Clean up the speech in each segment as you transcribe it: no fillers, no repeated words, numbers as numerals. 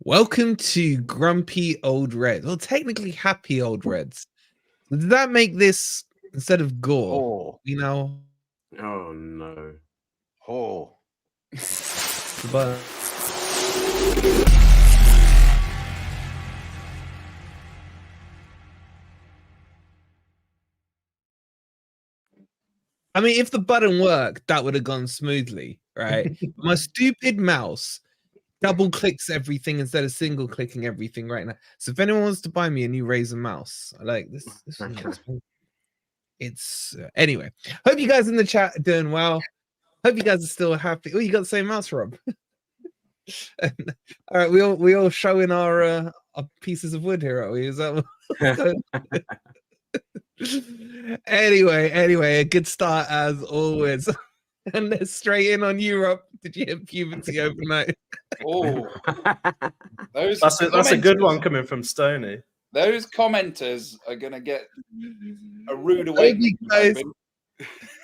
Welcome to Grumpy Old Reds. Well, technically Happy Old Reds. Does that make this instead of GOR? Oh. You know? Oh no. Oh. But I mean, if the button worked, that would have gone smoothly, right? My stupid mouse double clicks everything instead of single clicking everything right now. So if anyone wants to buy me a new Razer mouse, I like this. This is not expensive. It's anyway. Hope you guys in the chat are doing well. Hope you guys are still happy. Oh, you got the same mouse, Rob. All right, we all showing our pieces of wood here, are we? Is that what... Anyway, a good start as always. And then straight in on Europe. Did you hit puberty overnight? Oh, That's a good one coming from Stoney. Those commenters are going to get a rude awakening.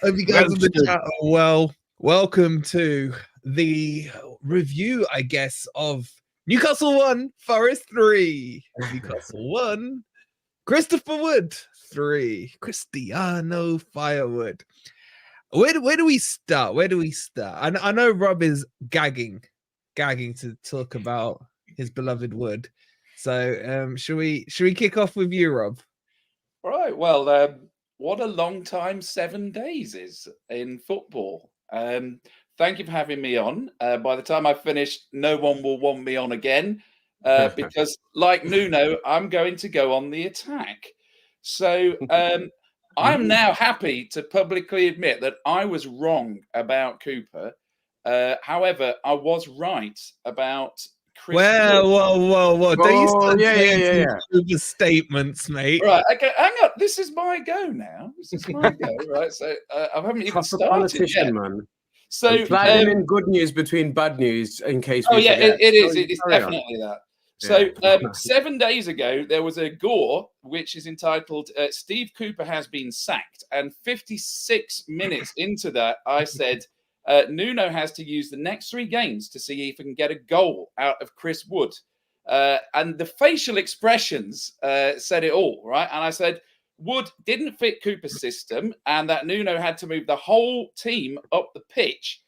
Hope you guys in the chat are well. Welcome to the review, I guess, of Newcastle 1, Forest 3. Newcastle 1, Christopher Wood 3. Cristiano Firewood. Where do we start? I know Rob is gagging to talk about his beloved Wood. So should we kick off with you, Rob? All right. Well, what a long time 7 days is in football. Thank you for having me on. By the time I finish, no one will want me on again because, like Nuno, I'm going to go on the attack. So I'm now happy to publicly admit that I was wrong about Cooper. However, I was right about Chris. Whoa. Don't you start yeah. Cooper statements, mate. Right, okay, hang on. This is my go now. This is my go, right? So I haven't even started yet. Man. So sliding in good news between bad news in case. Oh yeah, forget. it is definitely that. So 7 days ago, there was a GOR which is entitled "Steve Cooper has been sacked," and 56 minutes into that, I said Nuno has to use the next 3 games to see if he can get a goal out of Chris Wood, and the facial expressions said it all, right? And I said Wood didn't fit Cooper's system, and that Nuno had to move the whole team up the pitch,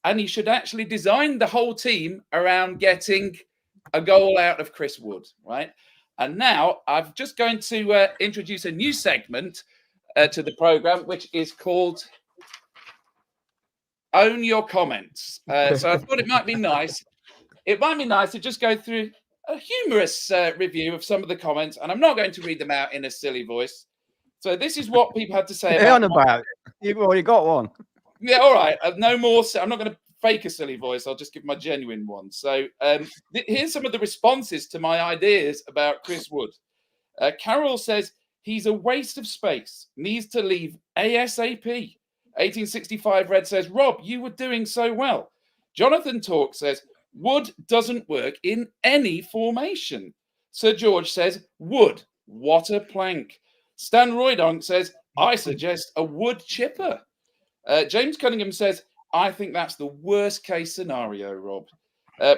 and he should actually design the whole team around getting a goal out of Chris Wood, right? And now I'm just going to introduce a new segment to the program, which is called Own Your Comments. So I thought it might be nice. It might be nice to just go through a humorous review of some of the comments, and I'm not going to read them out in a silly voice. So this is what people had to say about. You've already got one. Yeah, all right. No more. I'm not going to fake a silly voice. I'll just give my genuine one. So here's some of the responses to my ideas about Chris Wood. Carol says he's a waste of space, needs to leave ASAP. 1865 Red says, Rob, you were doing so well. Jonathan Talk says, Wood doesn't work in any formation. Sir George says, Wood, what a plank. Stan Roydonk says, I suggest a wood chipper. James Cunningham says, I think that's the worst case scenario, Rob.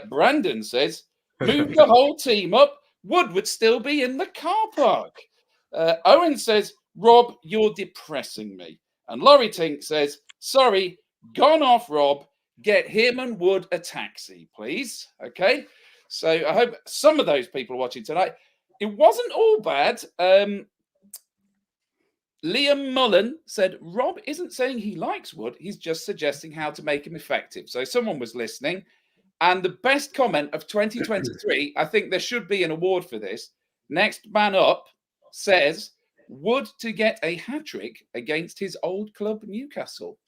Brandon says, move the whole team up. Wood would still be in the car park. Owen says, Rob, you're depressing me. And Laurie Tink says, sorry, gone off, Rob. Get him and Wood a taxi, please. Okay. So I hope some of those people are watching tonight. It wasn't all bad. Liam Mullen said, Rob isn't saying he likes Wood. He's just suggesting how to make him effective. So someone was listening. And the best comment of 2023, I think there should be an award for this. Next man up says, Wood to get a hat-trick against his old club, Newcastle.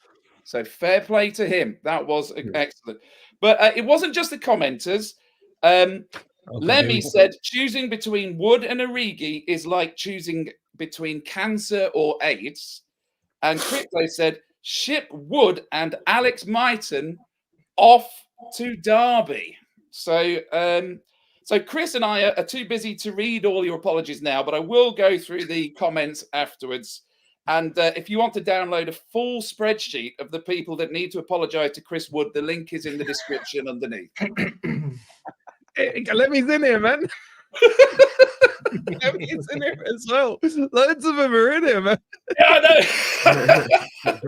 So fair play to him. That was excellent. But it wasn't just the commenters. Lemmy said, choosing between Wood and Origi is like choosing between cancer or AIDS. And Crypto said, ship Wood and Alex Myton off to Derby. So so Chris and I are too busy to read all your apologies now, but I will go through the comments afterwards. And if you want to download a full spreadsheet of the people that need to apologize to Chris Wood, the link is in the description underneath. Can Lemmy's in here, man. Lemmy's in here as well. Loads of them are in here, man. Yeah, I know.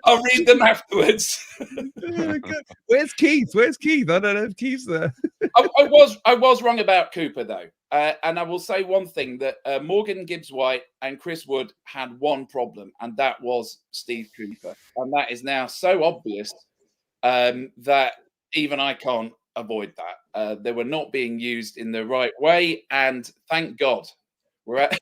I'll read them afterwards. Where's Keith? Where's Keith? I don't know if Keith's there. I was wrong about Cooper, though. And I will say one thing, that Morgan Gibbs-White and Chris Wood had one problem, and that was Steve Cooper. And that is now so obvious that even I can't avoid that. They were not being used in the right way, and thank God we're at.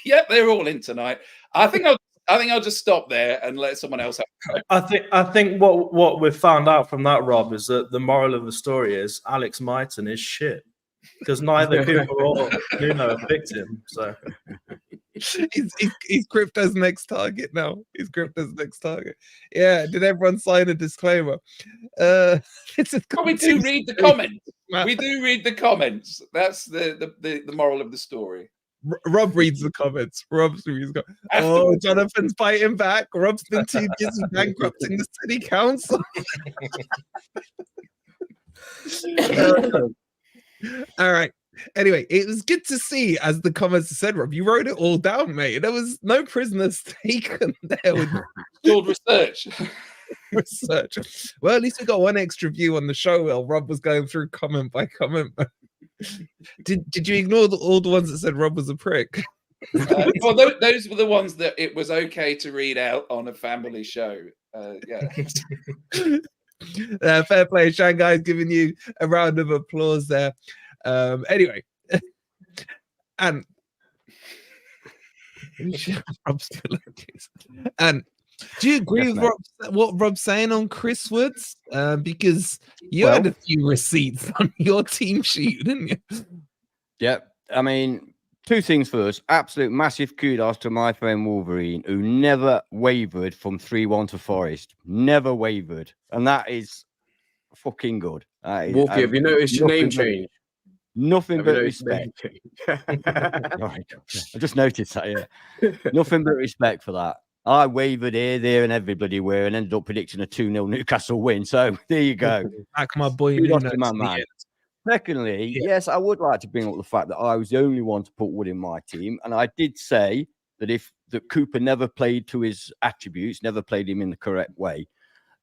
Yep, they're all in tonight. I think I'll just stop there and let someone else have a go. I think what we've found out from that, Rob, is that the moral of the story is Alex Myton is shit, because neither Cooper or Nuno have picked him. So he's Crypto's next target now. He's Crypto's next target. Yeah. Did everyone sign a disclaimer? We do read the comments. We do read the comments. That's the moral of the story. Rob reads the comments. Oh, Jonathan's fighting back. Rob's been too busy bankrupting the city council. All right. Anyway, it was good to see, as the comments said, Rob, you wrote it all down, mate. There was no prisoners taken there. With called research. Research. Well, at least we got one extra view on the show while Rob was going through comment by comment. Did you ignore all the ones that said Rob was a prick? Well, those were the ones that it was okay to read out on a family show. Yeah. Fair play, Shanghai's giving you a round of applause there. Anyway, and do you agree with what Rob's saying on Chris Woods? Because you had a few receipts on your team sheet, didn't you? Yep. I mean, two things first. Absolute massive kudos to my friend Wolverine, who never wavered from 3-1 to Forest. Never wavered. And that is fucking good. Wolfie, have you noticed your name change? Nothing but respect. Right. I just noticed that, yeah. Nothing but respect for that. I wavered here, there, and everybody were, and ended up predicting a 2-0 Newcastle win. So there you go. Back my boy, Nuno to my man. Secondly, yes, I would like to bring up the fact that I was the only one to put Wood in my team, and I did say that Cooper never played to his attributes, never played him in the correct way.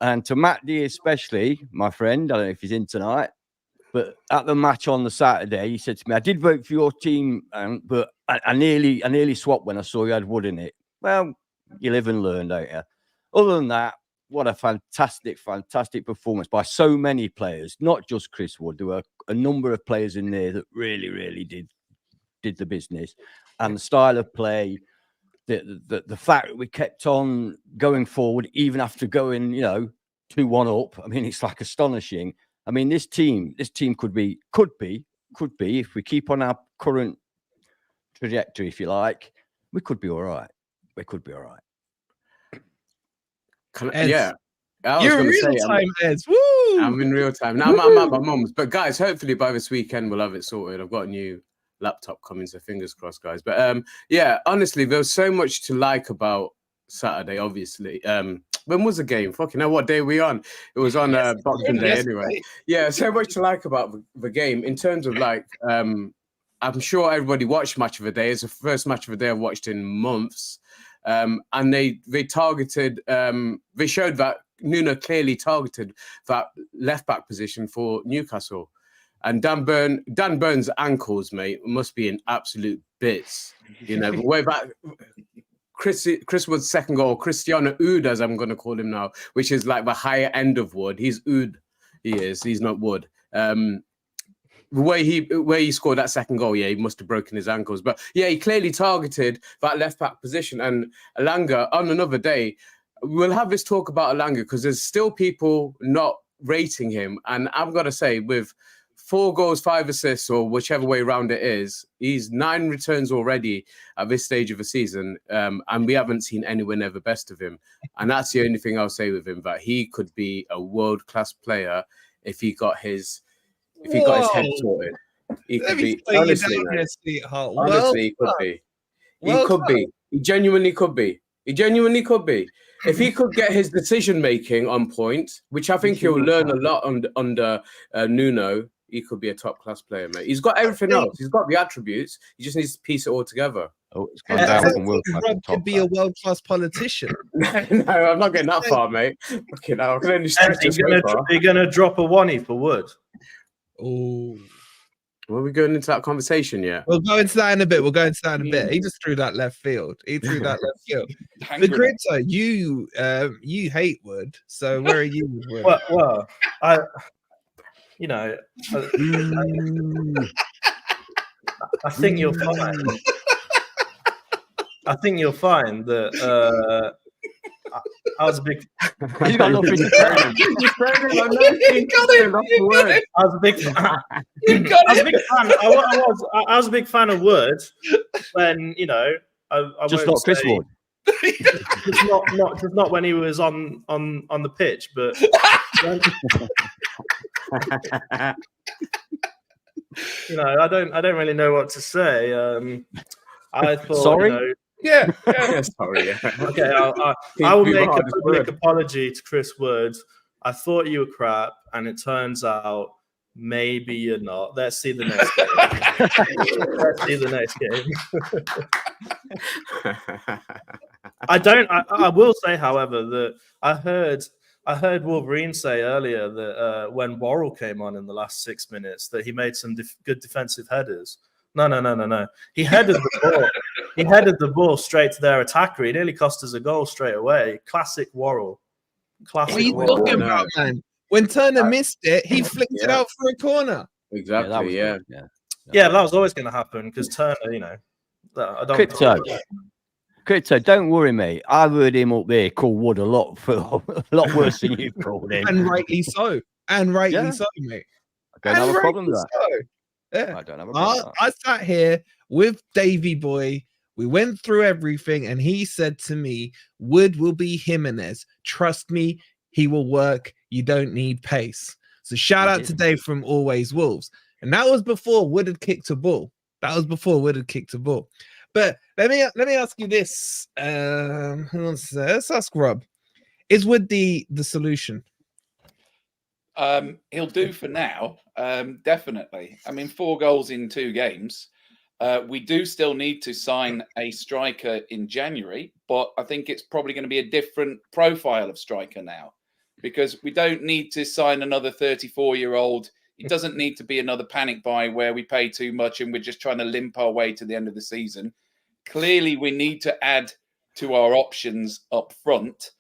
And to Matt D especially, my friend, I don't know if he's in tonight, but at the match on the Saturday, he said to me, "I did vote for your team, but I nearly swapped when I saw you had Wood in it." Well, you live and learn, don't you? Other than that, what a fantastic performance by so many players, not just Chris Wood. There were a number of players in there that really did the business. And the style of play, the fact that we kept on going forward even after going, 2-1 up. I mean, it's like astonishing. I mean, this team could be, if we keep on our current trajectory, if you like, we could be all right. We could be all right. Yeah. You're in real time, Ez. Woo! I'm in real time. Now I'm at my mum's. But guys, hopefully by this weekend we'll have it sorted. I've got a new laptop coming, so fingers crossed, guys. But yeah, honestly, there was so much to like about Saturday, obviously. When was the game? Fucking hell, what day are we on? It was on Boxing Day anyway. Yeah, so much to like about the game in terms of like, I'm sure everybody watched Match of the Day. It's the first Match of the Day I've watched in months. And they targeted, they showed that Nuno clearly targeted that left back position for Newcastle. And Dan Burns' ankles, mate, must be in absolute bits. The way back, Chris Wood's second goal, Cristiano Oud, as I'm going to call him now, which is like the higher end of Wood. He's Oud, he's not Wood. The way he scored that second goal, yeah, he must have broken his ankles. But yeah, he clearly targeted that left back position. And Elanga, on another day, we'll have this talk about Elanga because there's still people not rating him. And I've got to say, with 4 goals, 5 assists, or whichever way around it is, he's 9 returns already at this stage of the season. And we haven't seen anywhere near the best of him. And that's the only thing I'll say with him, that he could be a world-class player if he got his head sorted. He could be. Honestly, he could be. He could be. He genuinely could be. If he could get his decision making on point, which I think he'll learn a lot under Nuno, he could be a top class player, mate. He's got everything else. He's got the attributes. He just needs to piece it all together. Oh, it's gone down from world class to Rob top could be a class. world class politician. No, I'm not getting that far, mate. Okay, now I can only stretch this so far. Are you going to drop a 1-y for Wood? Oh, Were we going into that conversation yet? we'll go into that in a bit. He just threw that left field. The Crypto, you hate Wood. So where are you with Wood? Well, you know, I think you'll find. I think you'll find that I was a big. He's got nothing to say. I was a big fan. I was a big fan of Wood when I Just won't not Chris say- Wood. just not when he was on the pitch, but I don't really know what to say. I thought, Sorry? Yeah. Sorry. Yeah. Okay, I will make a public apology to Chris Wood. I thought you were crap, and it turns out maybe you're not. Let's see the next game. I will say, however, that I heard Wolverine say earlier that when Worrell came on in the last 6 minutes, that he made some good defensive headers. No. He headed the ball. He headed the ball straight to their attacker. He nearly cost us a goal straight away. Classic Worrell. What are you talking about, man? When Turner missed it, he flicked it out for a corner. Exactly. Yeah, that was always going to happen because Turner, I don't. Crypto, don't worry, mate. I've heard him up there call Wood a lot worse than you've called him. And rightly so. Mate. I don't have a problem with that. So. Yeah. I don't have a problem with that. I sat here with Davey Boy. We went through everything, and he said to me, Wood will be Jimenez. Trust me, he will work. You don't need pace. So shout out to Dave from Always Wolves. And that was before Wood had kicked a ball. But let me ask you this. Who wants to say? Let's ask Rob. Is Wood the solution? He'll do for now. Definitely. I mean, 4 goals in 2 games. We do still need to sign a striker in January, but I think it's probably going to be a different profile of striker now, because we don't need to sign another 34-year-old. It doesn't need to be another panic buy where we pay too much and we're just trying to limp our way to the end of the season. Clearly, we need to add to our options up front.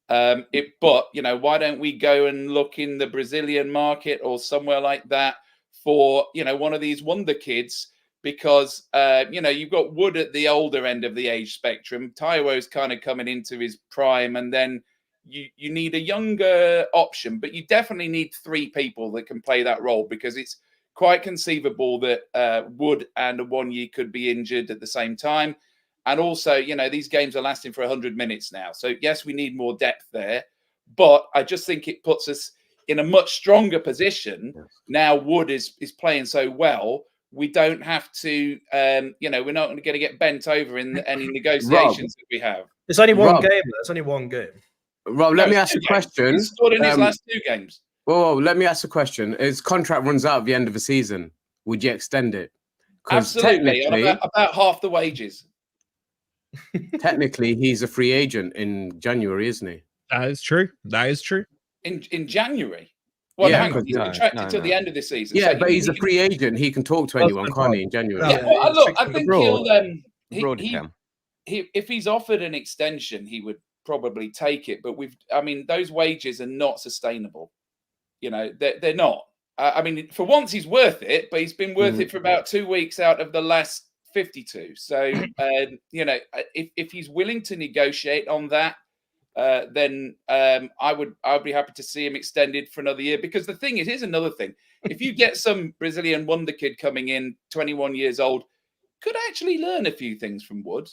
But why don't we go and look in the Brazilian market or somewhere like that for, one of these wonder kids? Because, you've got Wood at the older end of the age spectrum. Taiwo's kind of coming into his prime, and then you need a younger option, but you definitely need 3 people that can play that role, because it's quite conceivable that Wood and Awonyi could be injured at the same time. And also, these games are lasting for 100 minutes now. So, yes, we need more depth there. But I just think it puts us in a much stronger position. Now Wood is playing so well. We don't have to, we're not going to get bent over in any negotiations that we have. It's only one game. It's only one game. Rob, let me ask a question. He's scored in his last 2 games. Whoa, let me ask a question. His contract runs out at the end of the season. Would you extend it? Absolutely. About half the wages. Technically, he's a free agent in January, isn't he? That is true. In January? Well, yeah, hang on. He's contracted till the end of the season. Yeah, so but he's a free agent. He can talk to anyone, can't he, in January? Yeah, look, I think he'll... if he's offered an extension, he would probably take it. But those wages are not sustainable. They're not. For once he's worth it, but he's been worth it for about 2 weeks out of the last 52. So, if he's willing to negotiate on that, then I would be happy to see him extended for another year. Because the thing is, here's another thing: if you get some Brazilian wonder kid coming in, 21 years old, could actually learn a few things from Wood.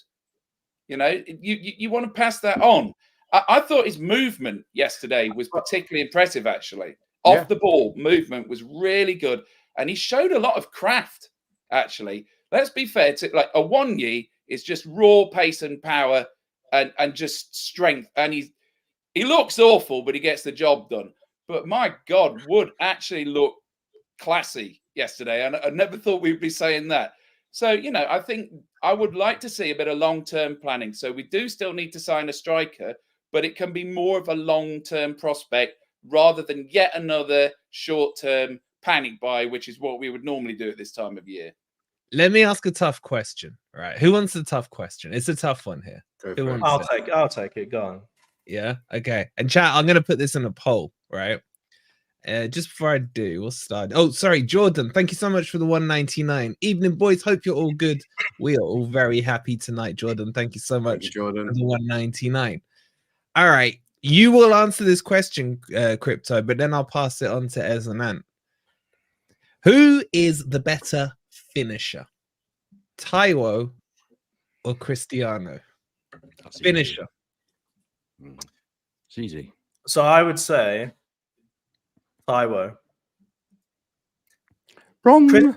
You want to pass that on. I thought his movement yesterday was particularly impressive. Actually, off the ball movement was really good, and he showed a lot of craft. Actually, let's be fair to Awonyi is just raw pace and power. And just strength, and he looks awful, but he gets the job done. But my God, Wood actually looked classy yesterday, and I never thought we'd be saying that. So, you know, I think I would like to see a bit of long-term planning. So we do still need to sign a striker, but it can be more of a long-term prospect rather than yet another short-term panic buy, which is what we would normally do at this time of year. Let me ask a tough question. Right? Who wants a tough question? It's a tough one here. Who wants I'll take it. Go on. Yeah. Okay. And chat, I'm gonna put this in a poll, right? Just before I do, we'll start. Oh, sorry, Jordan. Thank you so much for the 199. Evening, boys. Hope you're all good. We are all very happy tonight, Jordan. Thank you so much, Jordan. for the 199. All right, you will answer this question, Crypto, but then I'll pass it on to Ez and Ant. Who is the better finisher, Taiwo or Cristiano? Finisher. It's easy. So I would say Taiwo. Wrong.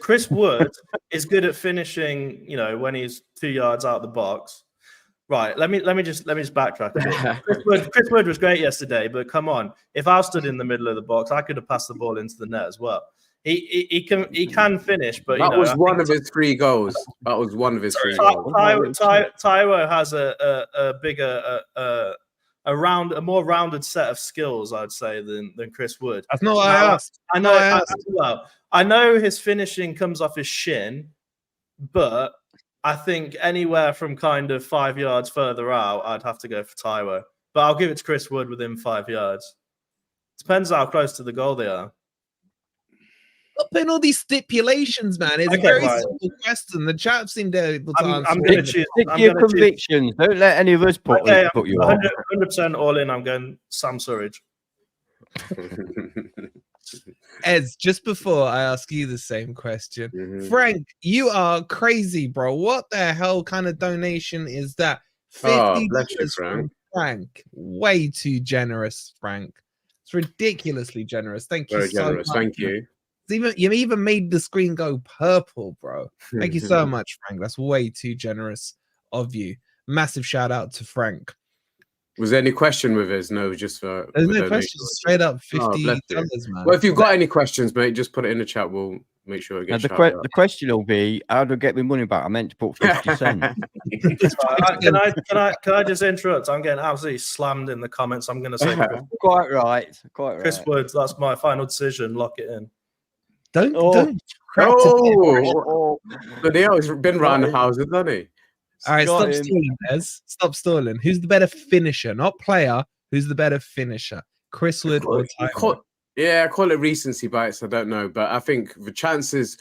Chris Wood is good at finishing, you know, when he's 2 yards out the box. Right. Let me just backtrack a bit. Chris Wood was great yesterday, but come on, if I stood in the middle of the box, I could have passed the ball into the net as well. He can finish, but that was one of his 3 goals. That was one of his 3 goals. Taiwo has a bigger, a more rounded set of skills, I'd say, than Chris Wood. That's not what I asked. I know his finishing comes off his shin, but I think anywhere from kind of 5 yards further out, I'd have to go for Taiwo. But I'll give it to Chris Wood within 5 yards. Depends how close to the goal they are. Stop putting all these stipulations, man. It's a very simple question. The chat seemed able to answer. I'm going to choose. Stick to your convictions. Don't let any of us put you 100% all in. I'm going Sam Surridge. Ez, just before I ask you the same question, Frank, you are crazy, bro. What the hell kind of donation is that? $50 from Frank. Way too generous, Frank. It's ridiculously generous. Thank you Very so generous. much. Thank you. You even made the screen go purple, bro. Thank you so much, Frank. That's way too generous of you. Massive shout out to Frank. Was there any question with us? No, just for there's no questions. Straight up $50, man. Well, if you've got any questions, mate, just put it in the chat. We'll make sure it gets the question will be, how do I get my money back? I meant to put 50 cents. Can I just interrupt? I'm getting absolutely slammed in the comments. I'm going to say quite right. Chris Woods, that's my final decision. Lock it in. Don't. But he always been around the houses, hasn't he? All right, stop stalling, Ez. Stop stalling. Who's the better finisher? Not player. Who's the better finisher? Chris Wood or Taiwo? I call it recency bias. I don't know, but I think the chances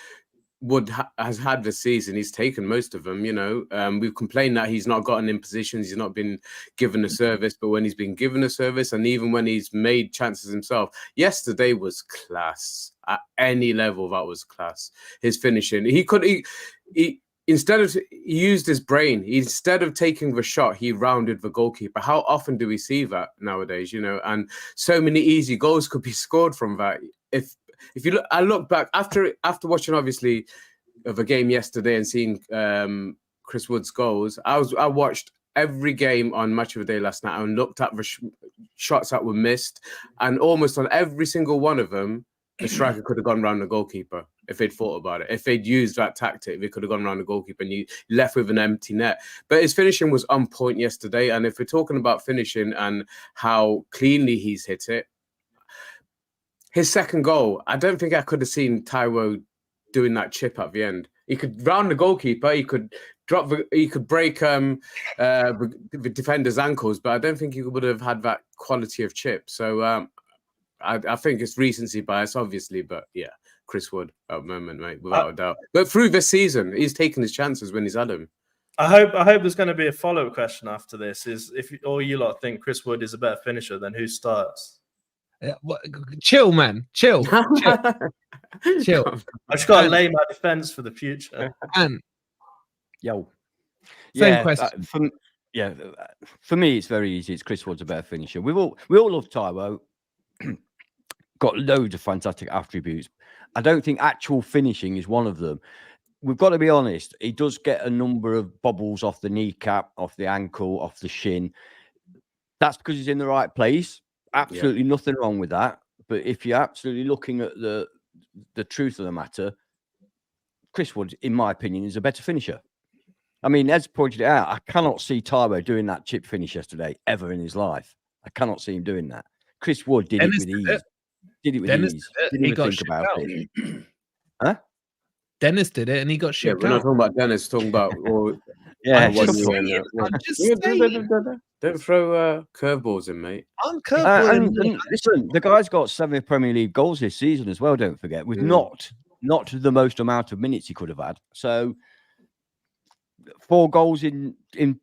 Wood has had this season, he's taken most of them. You know, we've complained that he's not gotten in positions, he's not been given a service, but when he's been given a service, and even when he's made chances himself, yesterday was class at any level. That was class. His finishing, he instead of he used his brain, instead of taking the shot, he rounded the goalkeeper. How often do we see that nowadays? You know, and so many easy goals could be scored from that. If you look, I look back after watching obviously the game yesterday and seeing Chris Wood's goals. I watched every game on Match of the Day last night and looked at the shots that were missed, and almost on every single one of them, the striker could have gone around the goalkeeper if they'd thought about it. If they'd used that tactic, they could have gone around the goalkeeper and you left with an empty net. But his finishing was on point yesterday. And if we're talking about finishing and how cleanly he's hit it, his second goal, I don't think I could have seen Taiwo doing that chip at the end. He could round the goalkeeper, he could break the defender's ankles, but I don't think he would have had that quality of chip. So I think it's recency bias, obviously, but yeah, Chris Wood at the moment, mate, without a doubt. But through this season, he's taken his chances when he's had them. I hope there's going to be a follow-up question after this. Is if all you lot think Chris Wood is a better finisher, then who starts? Chill, man. Chill. Chill. I just got to lay my defense for the future. And same question. For me, it's very easy. It's Chris Wood's a better finisher. We all love Taiwo. Got loads of fantastic attributes. I don't think actual finishing is one of them. We've got to be honest. He does get a number of bobbles off the kneecap, off the ankle, off the shin. That's because he's in the right place. Absolutely nothing wrong with that. But if you're absolutely looking at the the truth of the matter, Chris Wood, in my opinion, is a better finisher. I mean, as pointed it out, I cannot see Taiwo doing that chip finish yesterday ever in his life. I cannot see him doing that. Chris Wood did it with ease. Did it with ease. Didn't even think about it. Huh? Dennis did it and he got shipped we're not out. talking about Dennis, talking about I'm what just you saying, want. I'm just saying. Don't throw curveballs in, mate. I'm curveballing. And listen, the guy's got 7 Premier League goals this season as well, don't forget, with not the most amount of minutes he could have had. So 4 goals in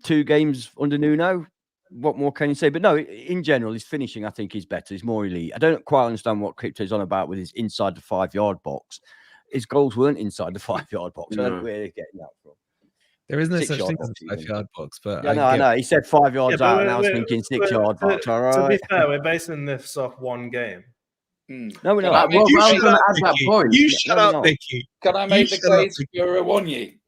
2 games under Nuno. What more can you say? But no, in general, his finishing, I think, is better. He's more elite. I don't quite understand what Crypto's on about with his inside the 5-yard box. His goals weren't inside the 5-yard box. I don't know where they're getting that from. There is no such 6-yard thing box, as a 5-yard box, but yeah, I know. He said 5 yards out, and I was thinking 6-yard box. All right. To be fair, we're basing this off one game. No, we're not. I was going to add that point. You shut up, Vicky. Can I make the case for a Wonyi?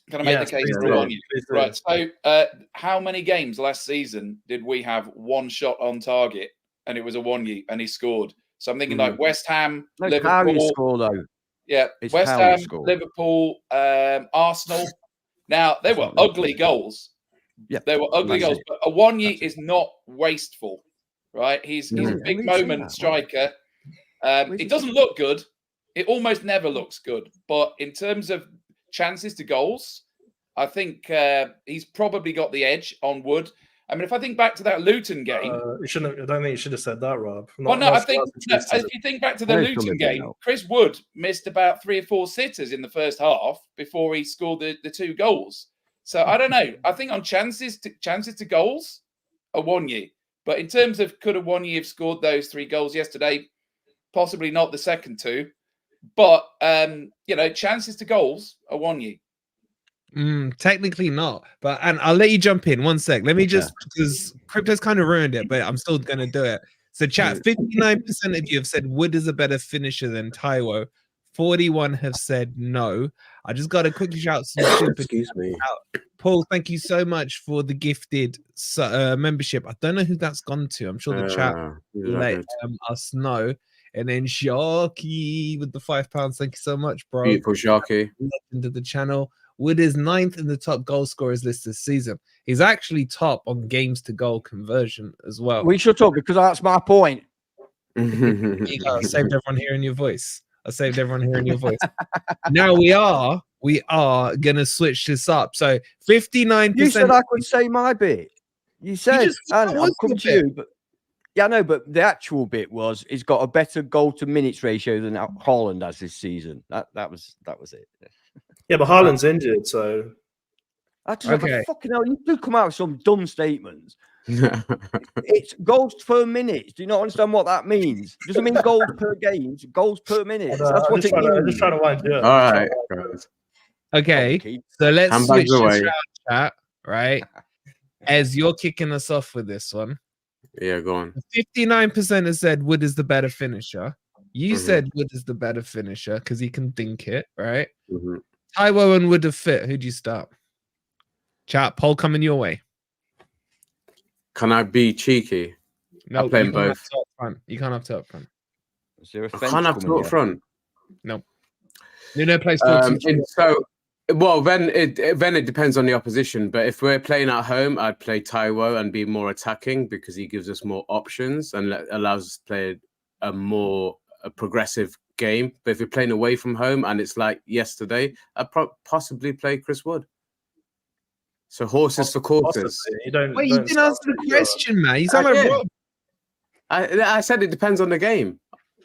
Can I make the case for Wonyi? Right. So, how many games last season did we have 1 shot on target, and it was a Wonyi, and he scored? So I'm thinking like West Ham, Liverpool. How you score though? Yeah, It's West how Ham, you score. Liverpool, Arsenal. Now they were ugly goals. Yeah, they were ugly goals. But a Wonyi is not wasteful, right? He's a big moment striker. It doesn't look good. It almost never looks good. But in terms of chances to goals, I think he's probably got the edge on Wood. I mean, if I think back to that Luton game, you shouldn't. I don't think you should have said that, Rob. I think if you think back to the Luton game, Chris Wood missed about 3 or 4 sitters in the first half before he scored the 2 goals. So I don't know. I think on chances to goals, a Wonyi. But in terms of could a Wonyi have scored those 3 goals yesterday? Possibly not the second 2. But chances to goals, a Wonyi. Technically not, and I'll let you jump in 1 sec. Let me just, because Crypto's kind of ruined it, but I'm still gonna do it. So chat, 59% of you have said Wood is a better finisher than Taiwo. 41 have said no. I just got to quickly shout some Excuse me. Paul, thank you so much for the gifted membership. I don't know who that's gone to. I'm sure the chat will let us know. And then Sharky with the £5. Thank you so much, bro. Beautiful Sharky. Into the channel. Wood is 9th in the top goal scorers list this season. He's actually top on games to goal conversion as well. We should talk because that's my point. I saved everyone hearing your voice. Now we are gonna switch this up. So 59%. You said I could say my bit. You said, and I'm coming to you, but yeah, no, but the actual bit was he's got a better goal to minutes ratio than Haaland has this season. That was it. Yeah, but Haaland's injured, so I just fucking hell. You do come out with some dumb statements. It's goals per minute. Do you not understand what that means? It doesn't mean goals per game. It's goals per minute. That's what it means. I'm just trying to wind you up. All right. Okay, so let's switch this round, chat. Right, as you're kicking us off with this one. Yeah, go on. 59% has said Wood is the better finisher. You said Wood is the better finisher because he can dink it, right? Taiwo and Wood have fit. Who'd you start? Chat, poll coming your way. Can I be cheeky? No, I play them both. You can't have two up front. I can't have two up front. No. Nuno plays then it depends on the opposition. But if we're playing at home, I'd play Taiwo and be more attacking because he gives us more options and allows us to play a progressive game. But if you're playing away from home and it's like yesterday, I'd possibly play Chris Wood. So horses for courses. You didn't answer the question, man. You sound like Rob. I said it depends on the game.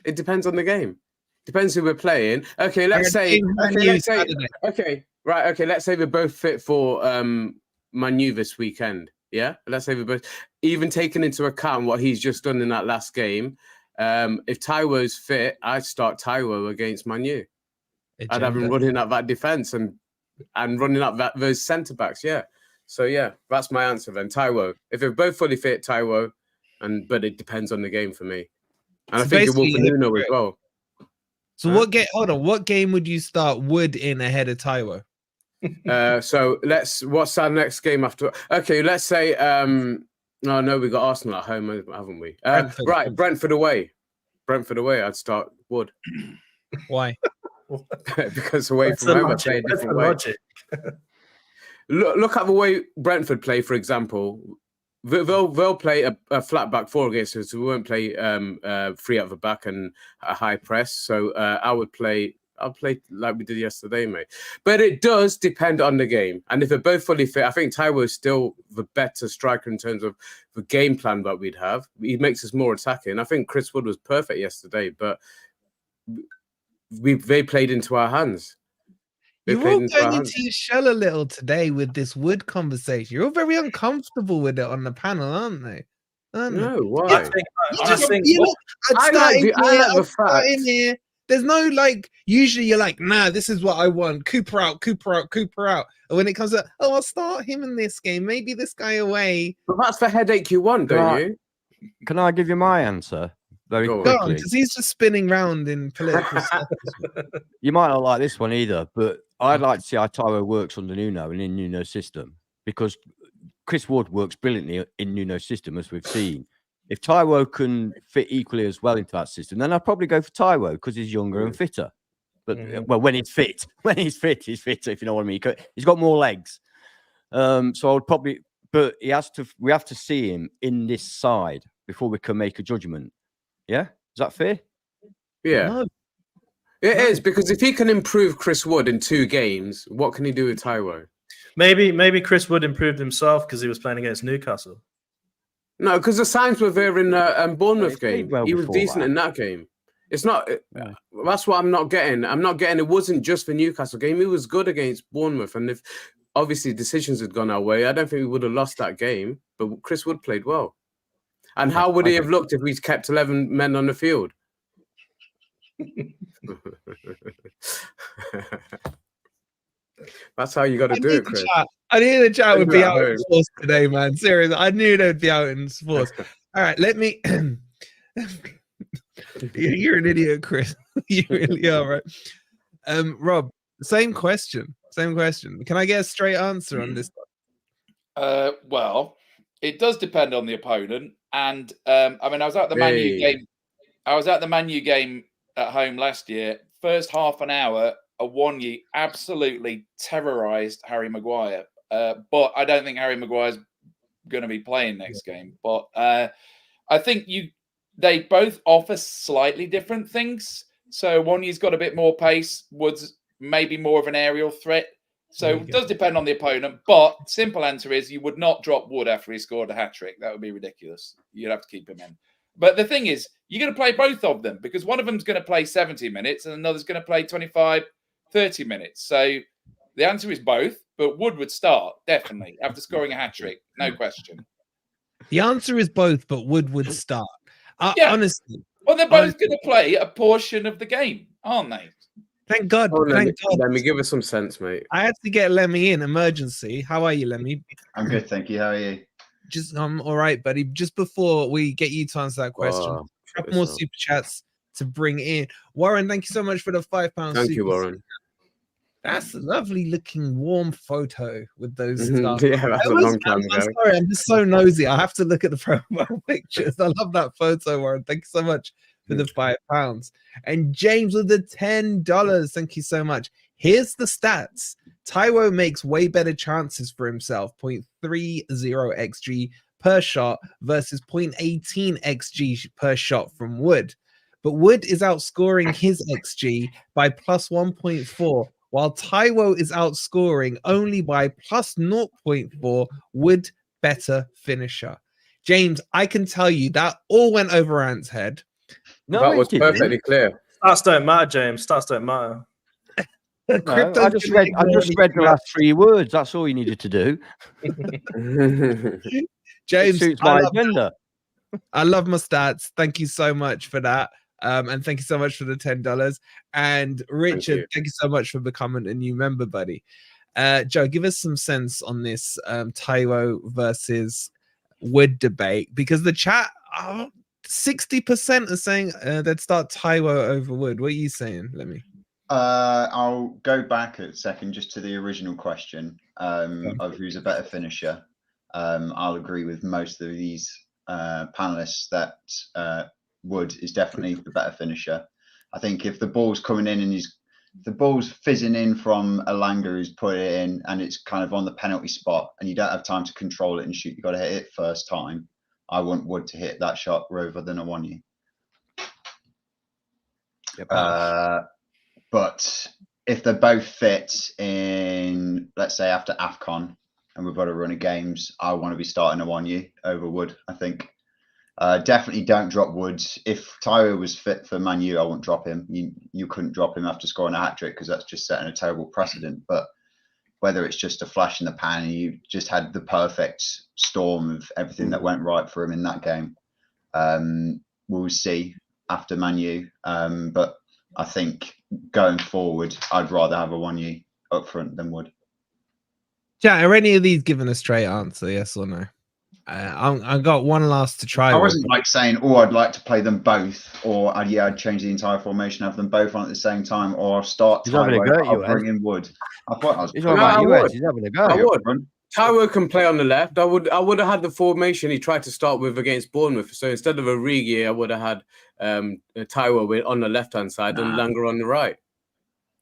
It depends on the game. Depends who we're playing. Okay, let's say we're both fit for Manu this weekend. Yeah, let's say we're both, even taking into account what he's just done in that last game. If Taiwo's fit, I'd start Taiwo against Manu. I'd have him running up that defense and running up those centre backs. Yeah, so yeah, that's my answer then. Taiwo. If they're both fully fit, Taiwo, but it depends on the game for me. And so I think it will for Nuno as well. So what game would you start Wood in ahead of Taiwo? So what's our next game after? Okay, let's say no, we got Arsenal at home, haven't we? Brentford away. I'd start Wood. Why? Because away from home, I play a different way. Look at the way Brentford play, for example. They'll play a flat back four against us. So we won't play three at the back and a high press. So I'll play like we did yesterday, mate. But it does depend on the game. And if they're both fully fit, I think Taiwo is still the better striker in terms of the game plan that we'd have. He makes us more attacking. I think Chris Wood was perfect yesterday, but they played into our hands. You're all going into your shell a little today with this Wood conversation. You're all very uncomfortable with it on the panel, aren't they? No, why? I like the fact. There's no like, usually you're like, nah, this is what I want. Cooper out, Cooper out, Cooper out. And when it comes to, oh, I'll start him in this game. Maybe this guy away. But that's the headache you want, don't you? Can I give you my answer? Very quickly. Because he's just spinning round in political stuff. You might not like this one either, but I'd like to see how Taiwo works under Nuno and in Nuno's system, because Chris Wood works brilliantly in Nuno's system, as we've seen. If Taiwo can fit equally as well into that system, then I'd probably go for Taiwo because he's younger and fitter. But well, when he's fit, he's fitter, if you know what I mean. He's got more legs. So I would probably, but we have to see him in this side before we can make a judgment. Yeah, is that fair? Yeah, No. It is, because if he can improve Chris Wood in 2 games, what can he do with Taiwo? Maybe Chris Wood improved himself because he was playing against Newcastle. No, because the signs were there in Bournemouth game. He was decent in that game. It's not. That's what I'm not getting. I'm not getting. It wasn't just the Newcastle game. He was good against Bournemouth, and if obviously decisions had gone our way, I don't think we would have lost that game. But Chris Wood played well. And how would he have looked if we'd kept 11 men on the field? That's how you got to do it, Chris. I knew the chat would be out in force today, man. Seriously, I knew they'd be out in force. All right, let me. You're an idiot, Chris. You really are, right? Rob, same question. Can I get a straight answer on this one? Well, it does depend on the opponent. And I mean, I was at the Man U game. I was at the Man U game at home last year. First half an hour, Awoniyi absolutely terrorized Harry Maguire. But I don't think Harry Maguire's going to be playing next game. But I think they both offer slightly different things. So Awoniyi's got a bit more pace. Wood's maybe more of an aerial threat. So it does depend on the opponent. But simple answer is you would not drop Wood after he scored a hat-trick. That would be ridiculous. You'd have to keep him in. But the thing is, you're going to play both of them because one of them's going to play 70 minutes and another's going to play 25, 30 minutes. So the answer is both, but Wood would start, definitely, after scoring a hat-trick. No question. The answer is both, but Wood would start. Honestly. Well, they're both going to play a portion of the game, aren't they? Thank God. Thank God. Let me give us some sense, mate. I had to get Lemmy in emergency. How are you, Lemmy? I'm good, thank you. How are you? I'm all right, buddy. Just before we get you to answer that question, a couple more super chats to bring in. Warren, thank you so much for the £5. Thank you, Warren. That's a lovely looking warm photo with those stars. Yeah, that's a long time ago. I'm sorry, I'm just so nosy. I have to look at the profile pictures. I love that photo, Warren. Thank you so much for the £5. And James with the $10. Thank you so much. Here's the stats. Taiwo makes way better chances for himself, 0.30 XG per shot versus 0.18 XG per shot from Wood. But Wood is outscoring his XG by plus 1.4, while Taiwo is outscoring only by plus 0.4. Wood better finisher. James, I can tell you that all went over Ant's head. No, that was perfectly clear. Stats don't matter, James. Stats don't matter. No, I just read the last 3 words. That's all you needed to do. James, suits my agenda. I love my stats. Thank you so much for that. And thank you so much for the $10. And Richard, thank you so much for becoming a new member, buddy. Joe, give us some sense on this Taiwo versus Wood debate, because the chat 60% are saying they'd start Taiwo over Wood. What are you saying? Let me. I'll go back a second just to the original question of who's a better finisher. I'll agree with most of these panelists that Wood is definitely the better finisher. I think if the ball's coming in and the ball's fizzing in from Elanga who's put it in and it's kind of on the penalty spot and you don't have time to control it and shoot, you've got to hit it first time. I want Wood to hit that shot rather than Awoniyi. Yep. But if they're both fit in, let's say, after AFCON and we've got a run of games, I want to be starting Awoniyi over Wood, I think. Definitely don't drop Woods. If Tyro was fit for Man U, I wouldn't drop him. You couldn't drop him after scoring a hat-trick because that's just setting a terrible precedent. But whether it's just a flash in the pan and you just had the perfect storm of everything that went right for him in that game, we'll see after Man U. But I think going forward, I'd rather have Awoniyi up front than Wood. Chat, are any of these given a straight answer, yes or no? I got one last to try. I wasn't like saying, oh, I'd like to play them both, or I'd change the entire formation, have them both on at the same time, or I'll start Taiwo, I'll bring in Wood. I thought I was. He's having a go. I would. Taiwo can play on the left. I would have had the formation he tried to start with against Bournemouth. So instead of Origi, I would have had Taiwo on the left-hand side and Elanga on the right.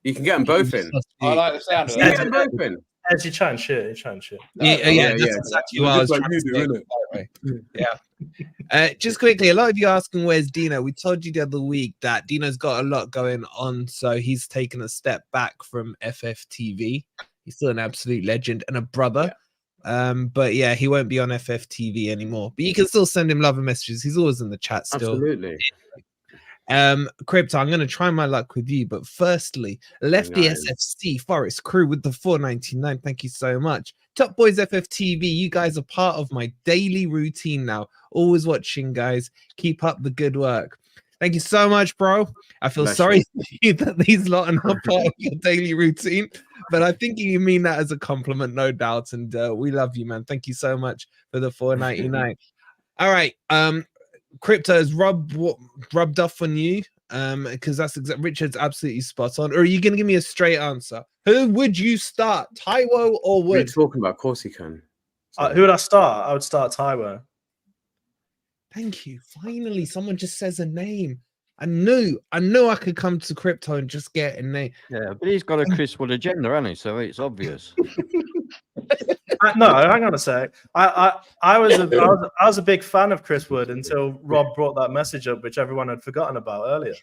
You can get them both in. I like the sound of You that. can get them both in. As you try and shit, Yeah, that's exactly what I was trying to say. Yeah. Just quickly, a lot of you asking where's Dino. We told you the other week that Dino's got a lot going on, so he's taken a step back from FFTV. He's still an absolute legend and a brother. But yeah, he won't be on FFTV anymore. But you can still send him love and messages. He's always in the chat still. Absolutely. Crypto, I'm going to try my luck with you, but firstly, Lefty SFC Forest crew with the 4.99. Thank you so much. Top Boys FFTV, you guys are part of my daily routine now. Always watching, guys. Keep up the good work. Thank you so much, bro. I feel sorry for you that these lot are not part of your daily routine, but I think you mean that as a compliment, no doubt. And we love you, man. Thank you so much for the 4.99. All right. Crypto is rubbed off on you because that's Richard's absolutely spot on. Or are you going to give me a straight answer? Who would you start, Taiwo or Wood? What are you talking about? Of course he can. Who would I start? I would start Taiwo. Thank you. Finally, someone just says a name. I knew I could come to Crypto and just get a name. Yeah, but he's got a Chris Wood agenda, hasn't he? So it's obvious. No, hang on a sec. I was a big fan of Chris Wood until Rob brought that message up, which everyone had forgotten about earlier.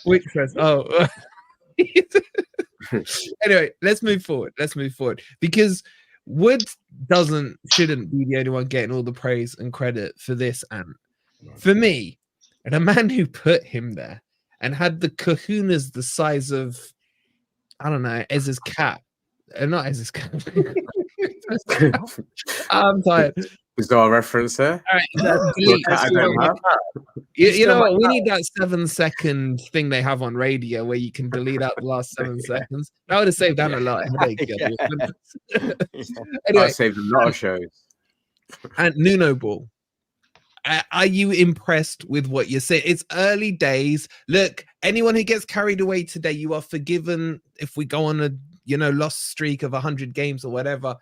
Which Chris? Oh, anyway, let's move forward. Because Wood shouldn't be the only one getting all the praise and credit for this. And for me, and a man who put him there and had the kahunas the size of, I don't know, Ez's cat. Not Ez's cat. I'm tired. Is there a reference there? All right, you know what? We need that 7-second thing they have on radio where you can delete out the last 7 seconds. That would have saved them a lot of headache. Anyway, I saved a lot of shows. And Nuno Ball. Are you impressed with what you say? It's early days. Look, anyone who gets carried away today, you are forgiven if we go on a lost streak of 100 games or whatever.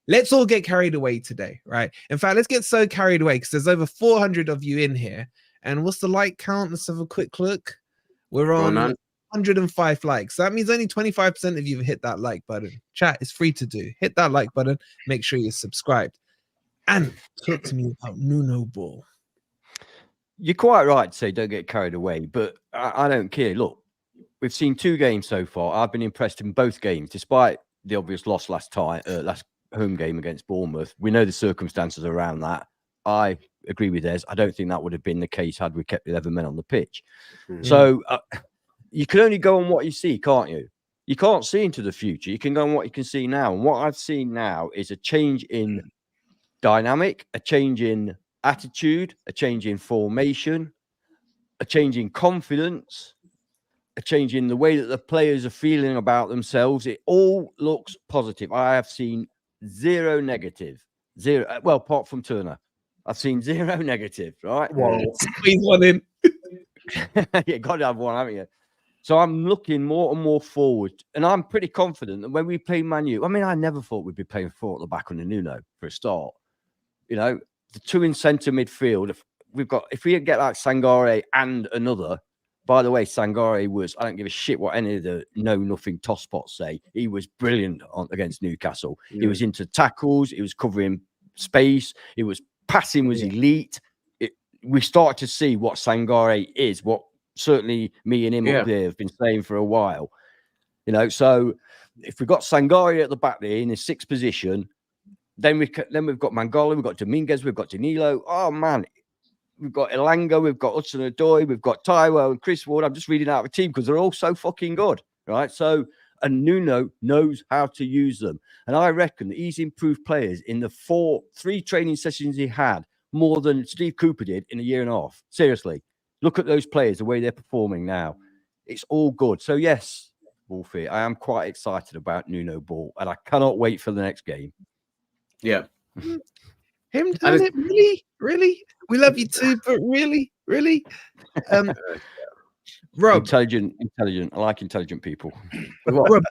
Let's all get carried away today, right? In fact, let's get so carried away because there's over 400 of you in here. And what's the like count? Let's have a quick look. We're on 105 likes. So that means only 25% of you have hit that like button. Chat is free to do. Hit that like button. Make sure you're subscribed. And talk to me about Nuno Ball. You're quite right to say don't get carried away, but I don't care. Look, we've seen 2 games so far. I've been impressed in both games, despite the obvious loss last home game against Bournemouth. We know the circumstances around that. I agree with Ez. I don't think that would have been the case had we kept 11 men on the pitch. So you can only go on what you see, can't you? You can't see into the future. You can go on what you can see now. And what I've seen now is a change in dynamic, a change in attitude, a change in formation, a change in confidence, a change in the way that the players are feeling about themselves. It all looks positive. I have seen 0 negative. 0. Well, apart from Turner, I've seen 0 negative, right? Squeeze one in. You got to have one, haven't you? So I'm looking more and more forward, and I'm pretty confident that when we play Man U, I mean, I never thought we'd be playing 4 at the back on the Nuno for a start. The 2 in centre midfield, we've got, if we get like Sangare and another, by the way, Sangare was, I don't give a shit what any of the nothing toss spots say. He was brilliant against Newcastle. He was into tackles. He was covering space. He was passing was elite. We start to see what Sangare is, what certainly me and him up there have been saying for a while. You know, so if we've got Sangare at the back there in the 6th position, then we've got Mangala, we've got Dominguez, we've got Danilo. Oh man, we've got Elanga, we've got Hudson-Odoi, we've got Taiwo and Chris Wood. I'm just reading out the team because they're all so fucking good, right? So, and Nuno knows how to use them. And I reckon that he's improved players in the 3 training sessions he had more than Steve Cooper did in a year and a half. Seriously, look at those players, the way they're performing now. It's all good. So yes, Wolfie, I am quite excited about Nuno Ball, and I cannot wait for the next game. Yeah. Him doing it? Really? We love you too, but really? Rob. Intelligent. I like intelligent people. Rob,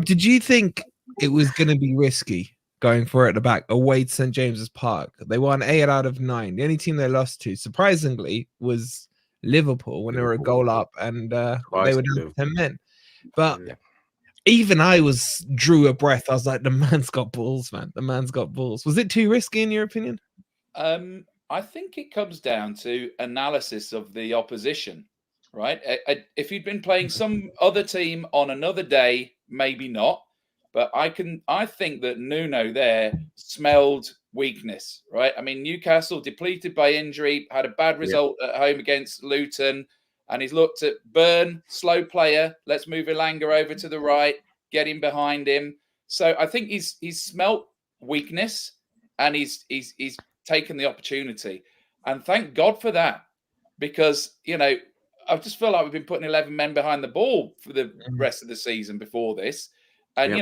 did you think it was going to be risky going for it at the back away to St. James's Park? They won 8 out of 9. The only team they lost to, surprisingly, was Liverpool when they were a goal up and they were down 10 men. But even I drew a breath. I was like, the man's got balls, man. The man's got balls. Was it too risky in your opinion? I think it comes down to analysis of the opposition, right? If you'd been playing some other team on another day, maybe not. But I think that Nuno there smelled weakness, right? I mean, Newcastle depleted by injury, had a bad result at home against Luton, and he's looked at Burn, slow player. Let's move Elanga over to the right, get him behind him. So I think he's smelt weakness, and he's taken the opportunity, and thank God for that, because I just feel like we've been putting 11 men behind the ball for the rest of the season before this. And,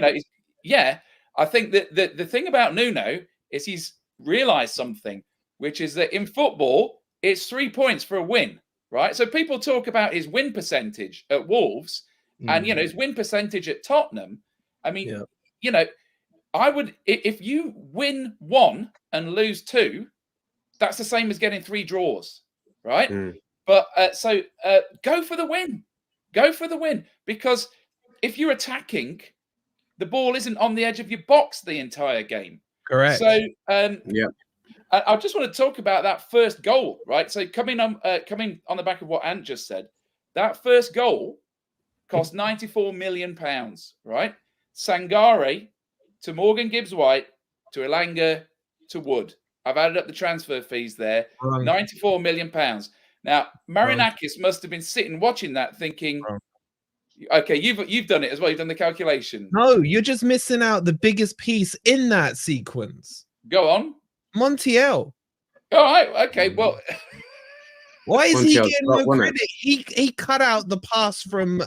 I think that the thing about Nuno is he's realized something, which is that in football, it's 3 points for a win, right? So people talk about his win percentage at Wolves and, his win percentage at Tottenham. I mean, I would, if you win 1 and lose 2, that's the same as getting 3 draws, right? But go for the win. Go for the win. Because if you're attacking, the ball isn't on the edge of your box the entire game. Correct. So, I just want to talk about that first goal, right? So coming on the back of what Ant just said, that first goal cost £94 million, right? Sangare to Morgan Gibbs-White to Elanga to Wood. I've added up the transfer fees there. £94 million. Now, Marinakis must have been sitting watching that thinking, okay, you've done it as well. You've done the calculation. No, you're just missing out the biggest piece in that sequence. Go on. Montiel. All right. Okay. Well, why is he getting no credit? He cut out the pass from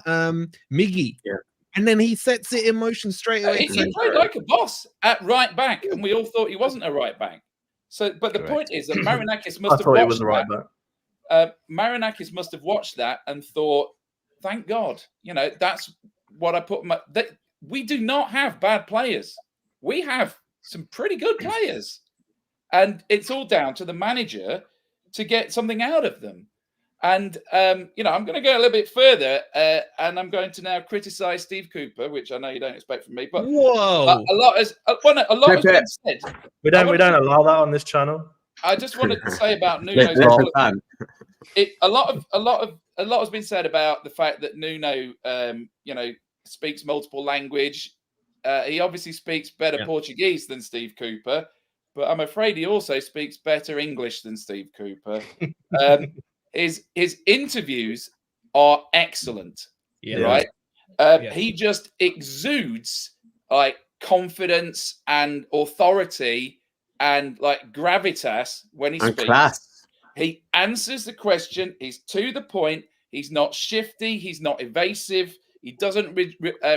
Miggy. Yeah. And then he sets it in motion straight away. He played like a boss at right back, and we all thought he wasn't a right back. So, but the point is that Marinakis must have watched that. Marinakis must have watched that and thought, "Thank God, that's what I put." We do not have bad players. We have some pretty good players, and it's all down to the manager to get something out of them. And, I'm going to go a little bit further and I'm going to now criticize Steve Cooper, which I know you don't expect from me. But a lot has been said. We don't allow that on this channel. I just wanted to say about Nuno. A lot has been said about the fact that Nuno, speaks multiple language. He obviously speaks better Portuguese than Steve Cooper, but I'm afraid he also speaks better English than Steve Cooper. His interviews are excellent, right? He just exudes like confidence and authority and like gravitas when he speaks. Class. He answers the question. He's to the point. He's not shifty. He's not evasive. He doesn't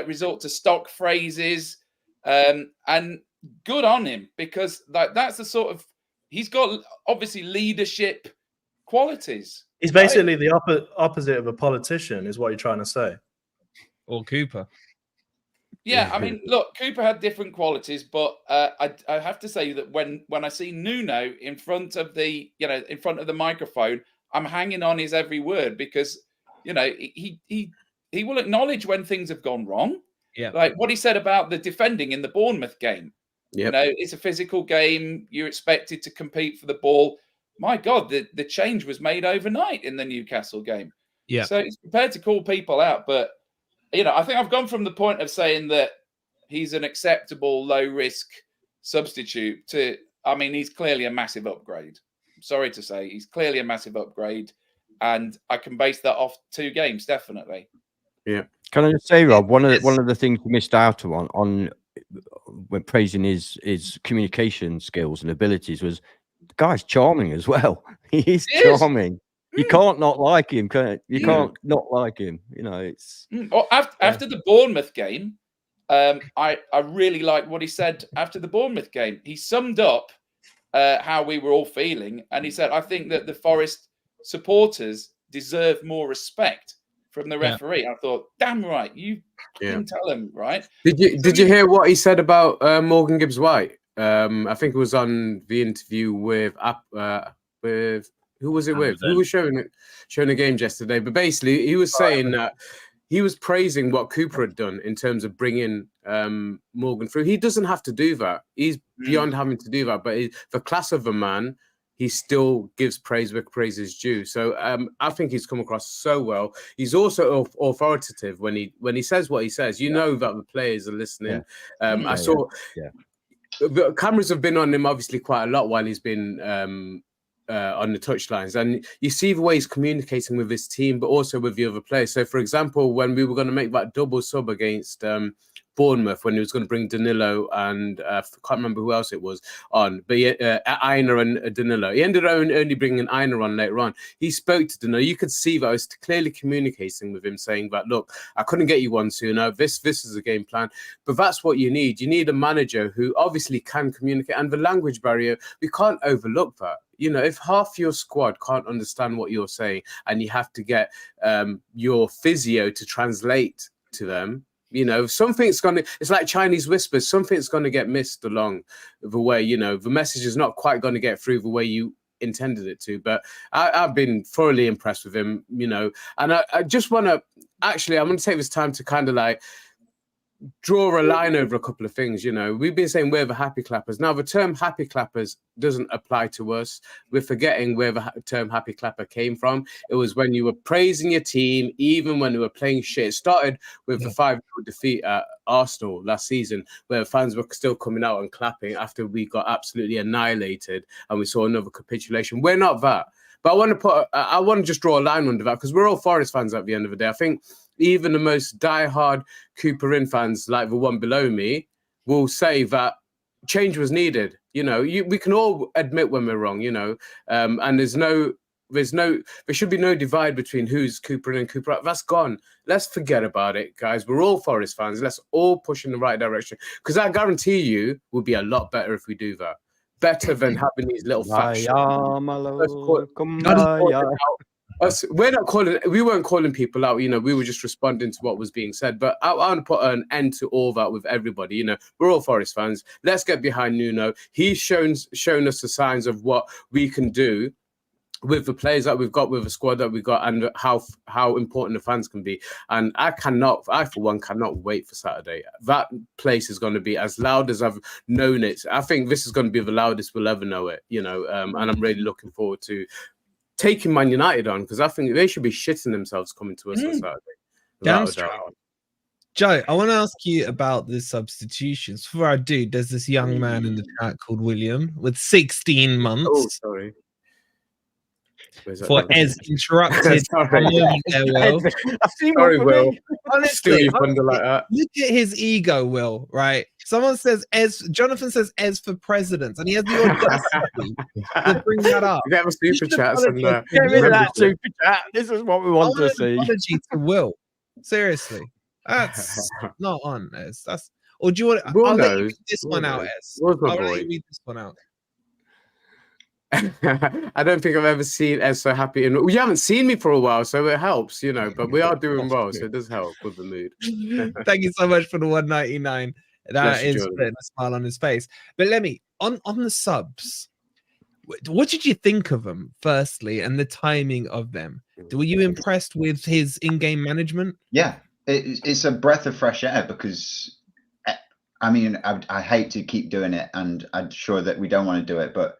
resort to stock phrases. And good on him, because that's the sort of, he's got obviously leadership qualities. He's basically the opposite of a politician, is what you're trying to say. Or Cooper. Yeah, I mean, look, Cooper had different qualities, but I have to say that when I see Nuno in front of the microphone, I'm hanging on his every word because he will acknowledge when things have gone wrong. Yeah, like what he said about the defending in the Bournemouth game. Yep. It's a physical game. You're expected to compete for the ball. My God, the change was made overnight in the Newcastle game. Yeah. So he's prepared to call people out, but I think I've gone from the point of saying that he's an acceptable low risk substitute to, I mean, he's clearly a massive upgrade. I'm sorry to say, he's clearly a massive upgrade, and I can base that off 2 games definitely. Yeah. Can I just say, Rob, one of the things we missed out on when praising his communication skills and abilities was the guy's charming as well. He's charming. You can't not like him, can you? You can't not like him. It's after the Bournemouth game, I really liked what he said after the Bournemouth game. He summed up how we were all feeling, and he said, "I think that the Forest supporters deserve more respect from the referee." I thought, damn right, you can tell him, right? Did you hear what he said about Morgan Gibbs-White? I think it was on the interview with who was it with? Who was showing the games yesterday? But basically, he was saying that he was praising what Cooper had done in terms of bringing Morgan through. He doesn't have to do that. He's beyond having to do that. But the class of a man, he still gives praise where praise is due. So I think he's come across so well. He's also authoritative when he says what he says. You know that the players are listening. I saw the cameras have been on him obviously quite a lot while he's been on the touchlines, and you see the way he's communicating with his team, but also with the other players. So, for example, when we were going to make that double sub against Bournemouth, when he was going to bring Danilo and I can't remember who else it was on, but Aina and Danilo. He ended up only bringing Aina on later on. He spoke to Danilo. You could see that I was clearly communicating with him, saying that, look, I couldn't get you one sooner. This is a game plan. But that's what you need. You need a manager who obviously can communicate. And the language barrier, we can't overlook that. If half your squad can't understand what you're saying and you have to get your physio to translate to them, something's going to, it's like Chinese whispers, something's going to get missed along the way, the message is not quite going to get through the way you intended it to. But I've been thoroughly impressed with him, and I just want to, actually, I'm going to take this time to kind of like draw a line over a couple of things. We've been saying we're the happy clappers. Now, the term happy clappers doesn't apply to us. We're forgetting where the term happy clapper came from. It was when you were praising your team, even when they were playing shit. It started with the 5-0 defeat at Arsenal last season, where fans were still coming out and clapping after we got absolutely annihilated and we saw another capitulation. We're not that. But I want to just draw a line under that, because we're all Forest fans at the end of the day. I think even the most diehard Cooper in fans, like the one below me, will say that change was needed. We can all admit when we're wrong, and there should be no divide between who's Cooper in and Cooper out. That's gone. Let's forget about it, guys. We're all Forest fans. Let's all push in the right direction, because I guarantee you we'll be a lot better if we do that. Better than having these little factions. We weren't calling people out, we were just responding to what was being said. But I want to put an end to all that with everybody. We're all Forest fans. Let's get behind Nuno. He's shown us the signs of what we can do with the players that we've got, with the squad that we've got, and how important the fans can be. And I for one cannot wait for Saturday. That place is going to be as loud as I've known it. I think this is going to be the loudest we'll ever know it, and I'm really looking forward to taking Man United on, because I think they should be shitting themselves coming to us on Saturday. Damn straight. Joe, I want to ask you about the substitutions. Before I do, there's this young man in the chat called William with 16 months. Oh, sorry. For Ez interrupted. Will. Sorry, Will. Honestly, like that. Look at his ego, Will, right? Someone says Jonathan says Ez for president, and he has the audacity to bring that up. You get a super chats and get rid of that super chat. This is what we want to see. Apology to Will. Seriously. That's not on, Ez. Or do you want Will I'll knows. let you read this one out, Ez. Will's my I'll boy. let you read this one out. I don't think I've ever seen Ed so happy. And you haven't seen me for a while, so it helps, you know. But we are doing well, so it does help with the mood. Thank you so much for the 199. That is putting a smile on his face. But let me on the subs. What did you think of them, firstly, and the timing of them? Were you impressed with his in-game management? Yeah, it's a breath of fresh air because, I mean, I hate to keep doing it, and I'm sure that we don't want to do it, but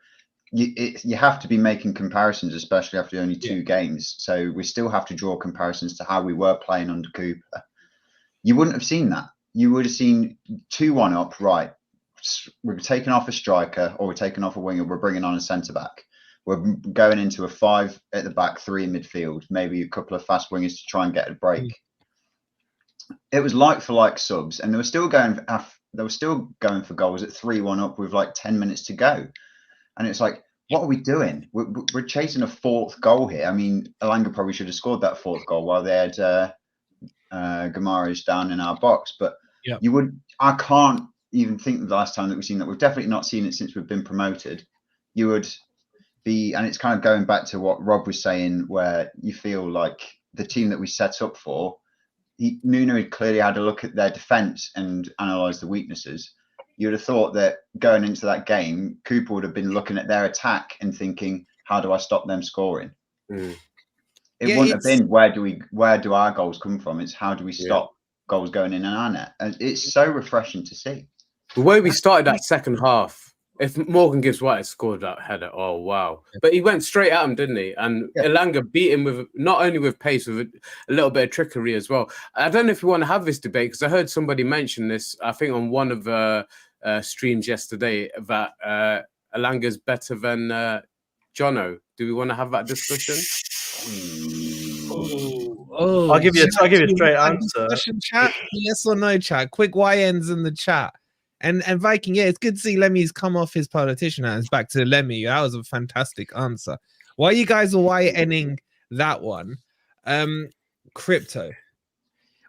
you have to be making comparisons, especially after only 2 games. So we still have to draw comparisons to how we were playing under Cooper. You wouldn't have seen that. You would have seen 2-1 up, right? We're taking off a striker or we're taking off a winger. We're bringing on a centre back. We're going into a 5 at the back, 3 in midfield, maybe a couple of fast wingers to try and get a break. It was like for like subs, and they were still going for goals at 3-1 up with like 10 minutes to go. And it's like, what are we doing? We're chasing a 4th goal here. I mean, Elanga probably should have scored that 4th goal while they had Guimaraes down in our box. But I can't even think the last time that we've seen that. We've definitely not seen it since we've been promoted. You would be, and it's kind of going back to what Rob was saying, where you feel like the team that we set up for, Nuno had clearly had a look at their defence and analysed the weaknesses. You would have thought that going into that game, Cooper would have been looking at their attack and thinking, how do I stop them scoring? It wouldn't have been, where do our goals come from? It's how do we stop goals going in our net? And it's so refreshing to see. The way we started that second half, if Morgan Gibbs White had scored that header, oh wow! But he went straight at him, didn't he? And Elanga beat him with not only with pace, with a little bit of trickery as well. I don't know if we want to have this debate because I heard somebody mention this. I think on one of the streams yesterday that Elanga's better than Jono. Do we want to have that discussion? I'll give you a straight answer. Chat, yes or no, chat. Quick YNs in the chat. And Viking, it's good to see Lemmy's come off his politician and it's back to Lemmy. That was a fantastic answer. While you guys are YNing that one, Crypto,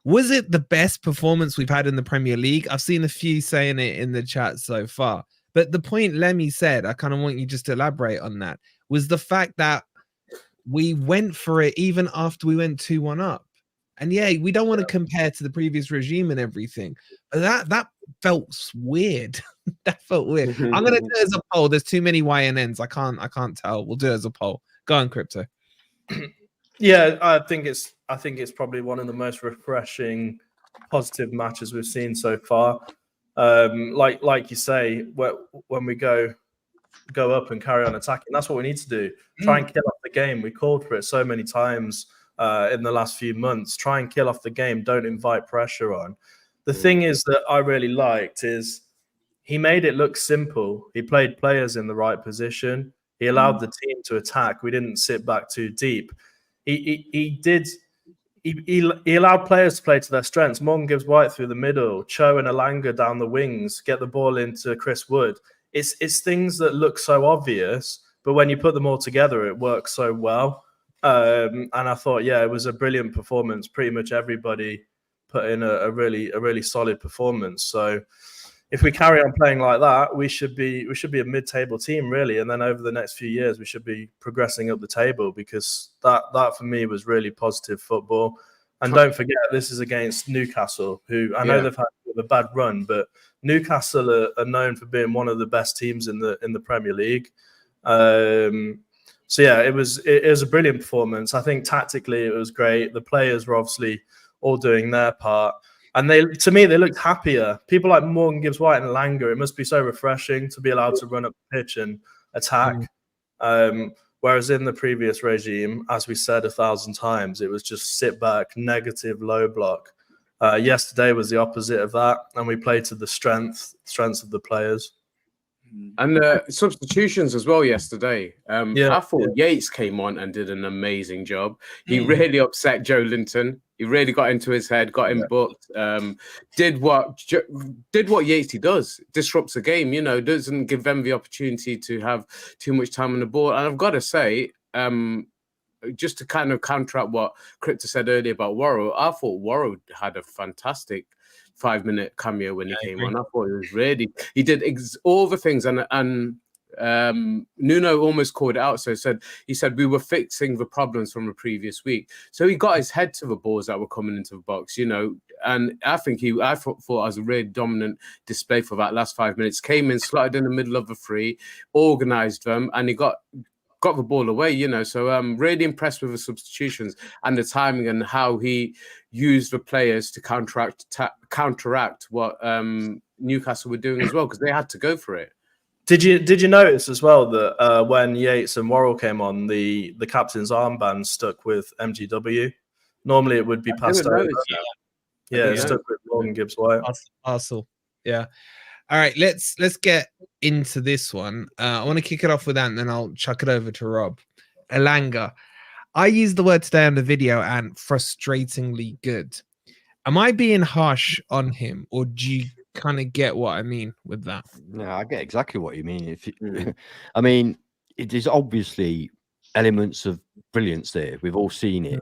was it the best performance we've had in the Premier League? I've seen a few saying it in the chat so far. But the point Lemmy said, I kind of want you just to elaborate on that, was the fact that we went for it even after we went 2-1 up. And we don't want to compare to the previous regime and everything. But that felt weird. That felt weird. I'm gonna do it as a poll. There's too many YNNs. I can't tell. We'll do it as a poll. Go on, Crypto. Yeah, I think it's probably one of the most refreshing, positive matches we've seen so far. Like you say, when we go up and carry on attacking, that's what we need to do. Try and kill off the game. We called for it so many times in the last few months. Try and kill off the game. Don't invite pressure on. The thing is that I really liked is he made it look simple. He played players in the right position. He allowed the team to attack. We didn't sit back too deep. He allowed players to play to their strengths. Morgan Gibbs White through the middle, Cho and Elanga down the wings, get the ball into Chris Wood. It's things that look so obvious, but when you put them all together, it works so well. And I thought, it was a brilliant performance. Pretty much everybody put in a really solid performance. So if we carry on playing like that, we should be a mid-table team, really. And then over the next few years, we should be progressing up the table, because that for me was really positive football. And don't forget, this is against Newcastle, who I know they've had a bad run, but Newcastle are known for being one of the best teams in the Premier League. So it was a brilliant performance. I think tactically it was great. The players were obviously all doing their part. And to me, they looked happier. People like Morgan Gibbs White and Elanga, it must be so refreshing to be allowed to run up the pitch and attack. Whereas in the previous regime, as we said 1,000 times, it was just sit back, negative, low block. Yesterday was the opposite of that, and we played to the strengths of the players. And the substitutions as well yesterday. I thought Yates came on and did an amazing job. He really upset Joe Linton. He really got into his head, got him booked. Did what Yates does, disrupts the game. Doesn't give them the opportunity to have too much time on the ball. And I've got to say, just to kind of counteract what Crypto said earlier about Worrell, I thought Worrell had a fantastic 5-minute cameo when he came on. I thought he was really, he did all the things, and Nuno almost called it out. So he said we were fixing the problems from the previous week. So he got his head to the balls that were coming into the box, you know. And I thought it was a really dominant display for that last 5 minutes. Came in, slotted in the middle of the three, organised them, and he got the ball away, you know. So I'm really impressed with the substitutions and the timing and how he used the players to counteract what Newcastle were doing as well, because they had to go for it. Did you notice as well that when Yates and Worrell came on, the captain's armband stuck with MGW? Normally it would be passed over. Yeah, it stuck with Morgan Gibbs-White. Arsenal. Yeah. All right, let's get into this one. I want to kick it off with that, and then I'll chuck it over to Rob. Elanga. I used the word today on the video, and frustratingly good. Am I being harsh on him, or do you kind of get what I mean with that? No, I get exactly what you mean. I mean, it is obviously elements of brilliance there. We've all seen it.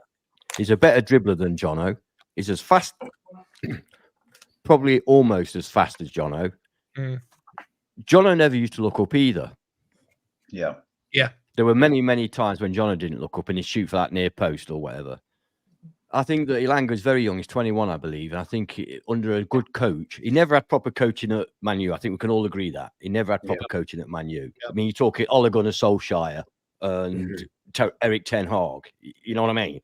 He's a better dribbler than Jono. He's as fast, probably almost as fast as Jono. Jono never used to look up either. Yeah. There were many, many times when Jono didn't look up and he'd shoot for that near post or whatever. I think that Elanga is very young. He's 21, I believe. And I think under a good coach, he never had proper coaching at Man U. I think we can all agree that. He never had proper coaching at Man U. I mean, you talk Ole Gunnar Solskjaer and Eric Ten Hag. You know what I mean?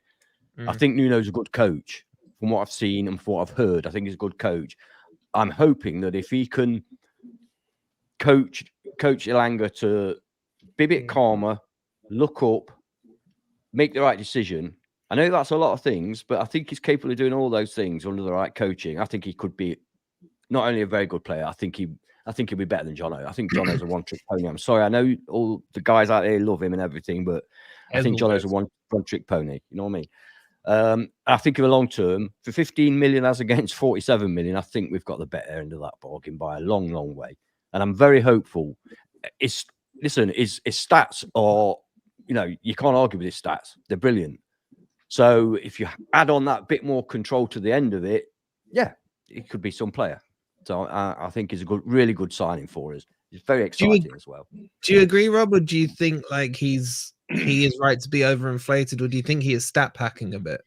I think Nuno's a good coach. From what I've seen and from what I've heard, I think he's a good coach. I'm hoping that if he can coach Elanga to be a bit calmer, look up, make the right decision. I know that's a lot of things, but I think he's capable of doing all those things under the right coaching. I think he could be not only a very good player, I think he'll be better than Jono. I think Jono's a one-trick pony. I'm sorry, I know all the guys out there love him and everything, but I think Jono's a one-trick pony. You know what I mean? I think in the long term, for 15 million as against 47 million, I think we've got the better end of that bargain by a long, long way. And I'm very hopeful. His stats are, you know, you can't argue with his stats. They're brilliant. So if you add on that bit more control to the end of it, yeah, it could be some player. So I think it's a really good signing for us. It's very exciting as well. Do you agree, Rob, or do you think like he is right to be overinflated, or do you think he is stat packing a bit?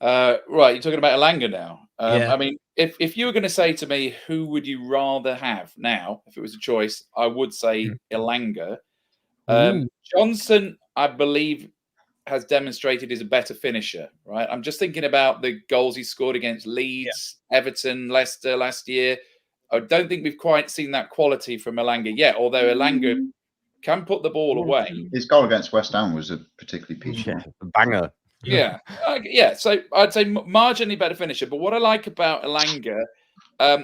Right, you're talking about Elanga now. I mean, if you were going to say to me, who would you rather have now, if it was a choice, I would say Elanga. Johnson, I believe, has demonstrated is a better finisher, right? I'm just thinking about the goals he scored against Leeds, Everton, Leicester last year. I don't think we've quite seen that quality from Elanga yet, although Elanga can put the ball away. His goal against West Ham was a particularly peaceful banger. Yeah. So I'd say marginally better finisher. But what I like about Elanga,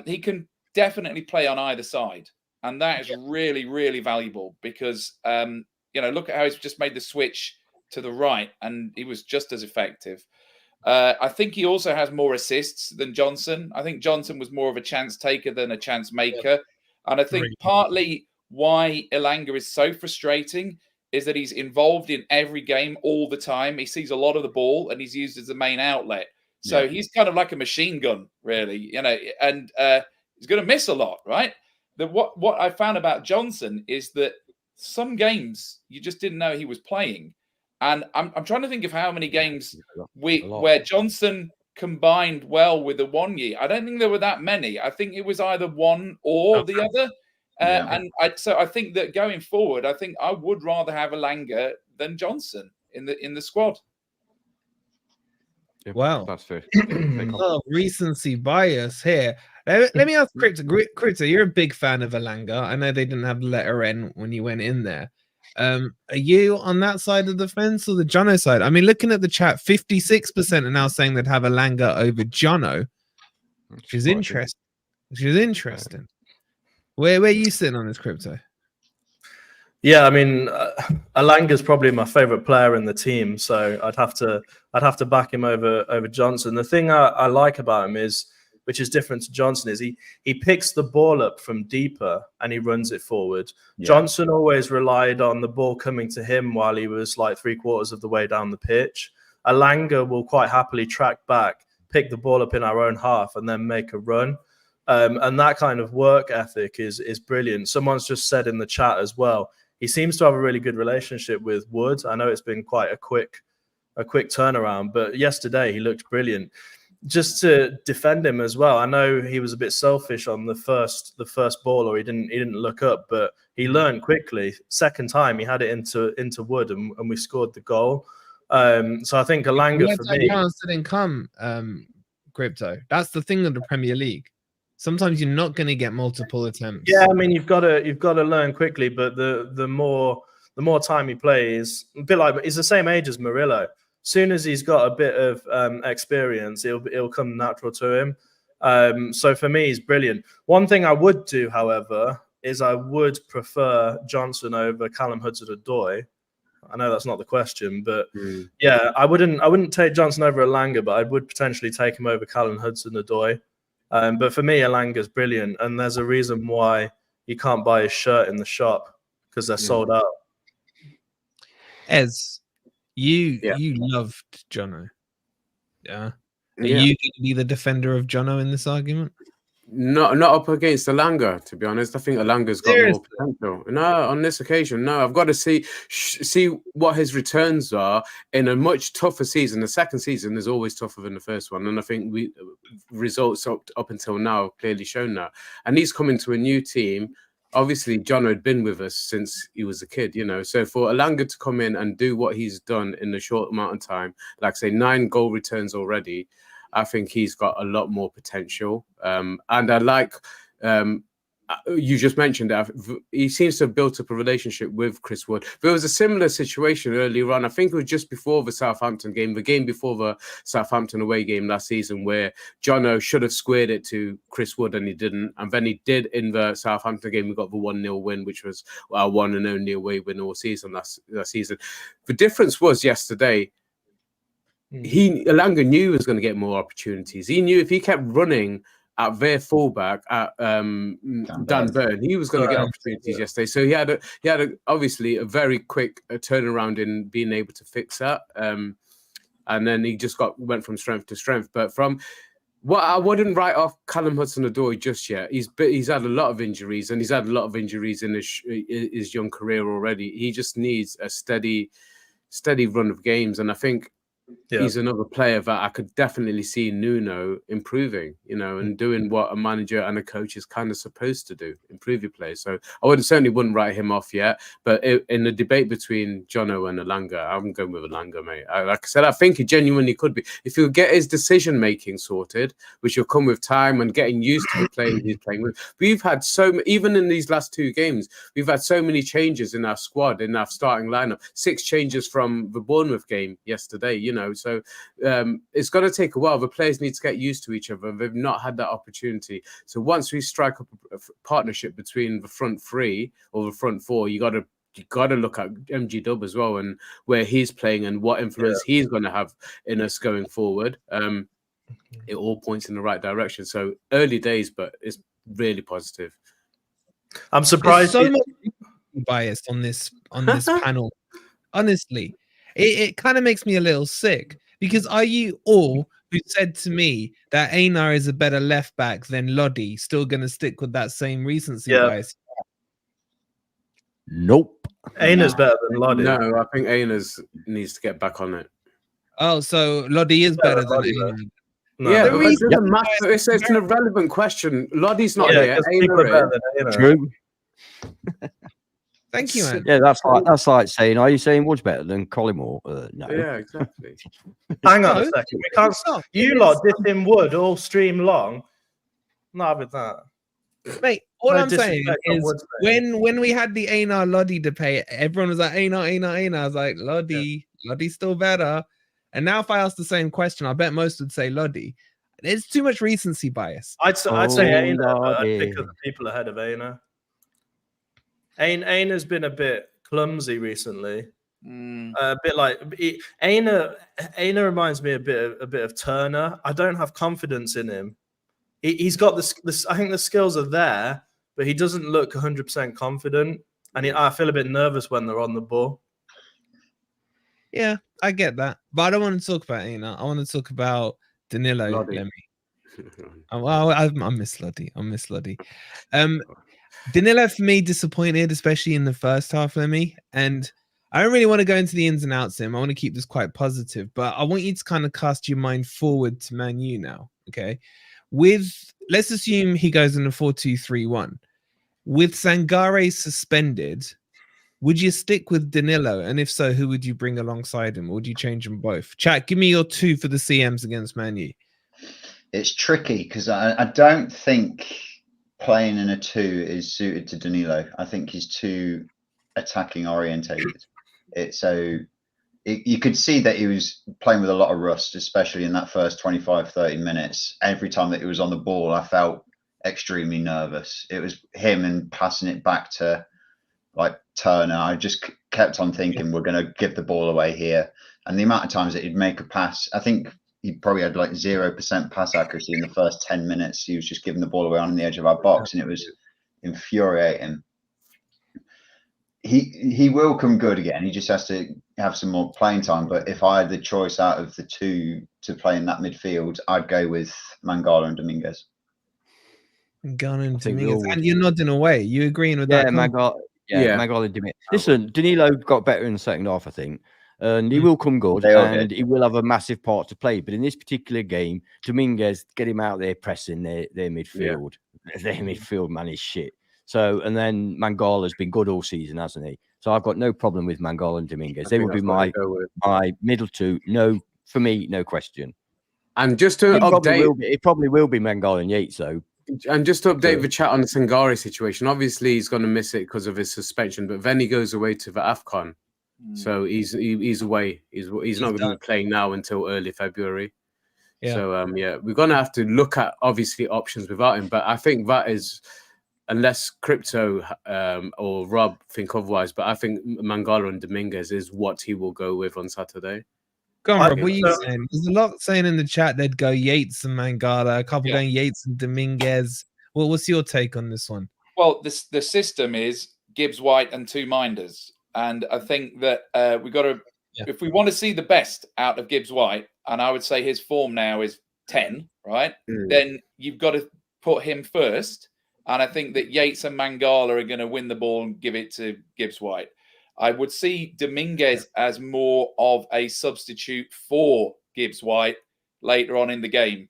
he can definitely play on either side. And that is really, really valuable because, look at how he's just made the switch to the right and he was just as effective. I think he also has more assists than Johnson. I think Johnson was more of a chance taker than a chance maker. And I think partly why Elanga is so frustrating is that he's involved in every game all the time. He sees a lot of the ball and he's used as the main outlet. So he's kind of like a machine gun, really, and he's going to miss a lot, right? What I found about Johnson is that some games you just didn't know he was playing. And I'm trying to think of how many games where Johnson combined well with the Wonyi. I don't think there were that many. I think it was either one or the other. And I think that going forward, I think I would rather have Elanga than Johnson in the squad. Wow, that's fair. Recency bias here. Let me ask Critter, you're a big fan of Elanga. I know they didn't have the letter N when you went in there. Are you on that side of the fence or the Jono side? I mean, looking at the chat, 56% are now saying they'd have Elanga over Jono, which is interesting. Where are you sitting on this, Crypto? Yeah, I mean, Elanga's probably my favorite player in the team, so I'd have to back him over Johnson. The thing I like about him is, which is different to Johnson, is he picks the ball up from deeper and he runs it forward. Yeah. Johnson always relied on the ball coming to him while he was like 3/4 of the way down the pitch. Elanga will quite happily track back, pick the ball up in our own half, and then make a run. And that kind of work ethic is brilliant. Someone's just said in the chat as well, he seems to have a really good relationship with Wood. I know it's been quite a quick turnaround, but yesterday he looked brilliant. Just to defend him as well, I know he was a bit selfish on the first ball, or he didn't look up, but he learned quickly. Second time he had it into Wood, and we scored the goal. So I think Elanga for me didn't come. Crypto. That's the thing of the Premier League. Sometimes you're not going to get multiple attempts. Yeah, I mean you've got to learn quickly, but the more time he plays, a bit like he's the same age as Murillo. Soon as he's got a bit of experience, it'll come natural to him. So for me, he's brilliant. One thing I would do, however, is I would prefer Johnson over Callum Hudson-Odoi. I know that's not the question, but yeah, I wouldn't take Johnson over Elanga, but I would potentially take him over Callum Hudson-Odoi. But for me, Elanga's brilliant, and there's a reason why you can't buy his shirt in the shop, because they're sold out. Ez, you loved Jono. Yeah. Are you going to be the defender of Jono in this argument? Not up against Elanga, to be honest. I think Elanga's got more potential. No, on this occasion, no. I've got to see what his returns are in a much tougher season. The second season is always tougher than the first one, and I think results up until now have clearly shown that. And he's coming to a new team. Obviously, Jono had been with us since he was a kid, you know. So for Elanga to come in and do what he's done in a short amount of time, like say 9 goal returns already, I think he's got a lot more potential. And I like, you just mentioned that he seems to have built up a relationship with Chris Wood. There was a similar situation earlier on. I think it was just before the Southampton game, the game before the Southampton away game last season, where Jono should have squared it to Chris Wood and he didn't. And then he did in the Southampton game. We got the 1-0 win, which was our one and only away win all season last season. The difference was yesterday, Elanga knew he was going to get more opportunities. He knew if he kept running at their fullback at Dan Burn, he was going to get opportunities yesterday. So he had obviously a very quick turnaround in being able to fix that. And then he just went from strength to strength. But from what I wouldn't write off Callum Hudson-Odoi just yet. He's had a lot of injuries, and he's had a lot of injuries in his young career already. He just needs a steady run of games, and I think he's another player that I could definitely see Nuno improving, you know, and doing what a manager and a coach is kind of supposed to do, improve your players. So I certainly wouldn't write him off yet. But in the debate between Jono and Elanga, I'm going with Elanga, mate. Like I said, I think he genuinely could be. If you get his decision making sorted, which will come with time and getting used to the players he's playing with. We've had even in these last 2 games, we've had so many changes in our squad, in our starting lineup. 6 changes from the Bournemouth game yesterday, you know. So it's going to take a while. The players need to get used to each other. They've not had that opportunity. So once we strike up a partnership between the front 3 or the front 4, you got to look at MG Dub as well, and where he's playing and what influence he's going to have in us going forward. It all points in the right direction. So early days, but it's really positive. I'm surprised. There's so much bias on this panel. Honestly, it kind of makes me a little sick, because are you all who said to me that Einar is a better left back than Lodi still going to stick with that same recency bias? Nope. Einar's better than Lodi. No, I think Einar's needs to get back on it. Oh, so Lodi is better than Einar. No, yeah, but it doesn't matter. It's an irrelevant question. Lodi's not here. True. Thank you, man. Yeah, that's like saying, are you saying Wood's better than Collymore? No. Yeah, exactly. Hang on a second. We can't. You lot dip in Wood all stream long. Not with that. Mate, all I'm saying is when we had the Einar Lodi debate, everyone was like, Einar. I was like, Lodi's still better. And now if I ask the same question, I bet most would say Lodi. There's too much recency bias. I'd say Einar, but I'd pick other people ahead of Einar. Einar's been a bit clumsy recently. A bit like Einar reminds me a bit of Turner. I don't have confidence in him. He's got this. I think the skills are there, but he doesn't look 100% confident, and I feel a bit nervous when they're on the ball. Yeah, I get that, but I don't want to talk about Einar. I want to talk about Danilo Lemmy. Well, I'm Miss Luddy. I'm Miss Luddy. Danilo for me disappointed, especially in the first half for me. And I don't really want to go into the ins and outs of him. I want to keep this quite positive, but I want you to kind of cast your mind forward to Man U now. Okay. Let's assume he goes in a 4-2-3-1. With Sangare suspended, would you stick with Danilo? And if so, who would you bring alongside him? Or would you change them both? Chat, give me your 2 for the CMs against Man U. It's tricky because I don't think playing in a 2 is suited to Danilo. I think he's too attacking orientated. You could see that he was playing with a lot of rust, especially in that first 25-30 minutes. Every time that he was on the ball, I felt extremely nervous. It was him and passing it back to like Turner. I just kept on thinking we're going to give the ball away here. And the amount of times that he'd make a pass, I think he probably had like 0% pass accuracy in the first 10 minutes. He was just giving the ball away on the edge of our box, and it was infuriating. He will come good again. He just has to have some more playing time. But if I had the choice out of the 2 to play in that midfield, I'd go with Mangala and Dominguez. Mangala and Dominguez. And you're nodding away. You agreeing with that? Mangala and Dominguez. Listen, Danilo got better in the second half, I think. And he will come good, and he will have a massive part to play. But in this particular game, Dominguez, get him out there pressing their midfield. Yeah. Their midfield, man, is shit. So, and then Mangala's been good all season, hasn't he? So I've got no problem with Mangala and Dominguez. They would be my middle 2. No, for me, no question. And just to update, it probably will be Mangala and Yates, though. And just to update the chat on the Sangare situation, obviously he's going to miss it because of his suspension. But then he goes away to the AFCON, so he's away. He's not going to be playing now until early February. Yeah. So we're going to have to look at obviously options without him. But I think that is. Unless Crypto or Rob think otherwise, but I think Mangala and Dominguez is what he will go with on Saturday. Go on, Rob. What are you saying? There's a lot saying in the chat they'd go Yates and Mangala, a couple going Yates and Dominguez. Well, what's your take on this one? Well, the system is Gibbs White and 2 minders. And I think that we've got to, if we want to see the best out of Gibbs White, and I would say his form now is 10, right? Then you've got to put him first. And I think that Yates and Mangala are going to win the ball and give it to Gibbs White. I would see Dominguez as more of a substitute for Gibbs White later on in the game.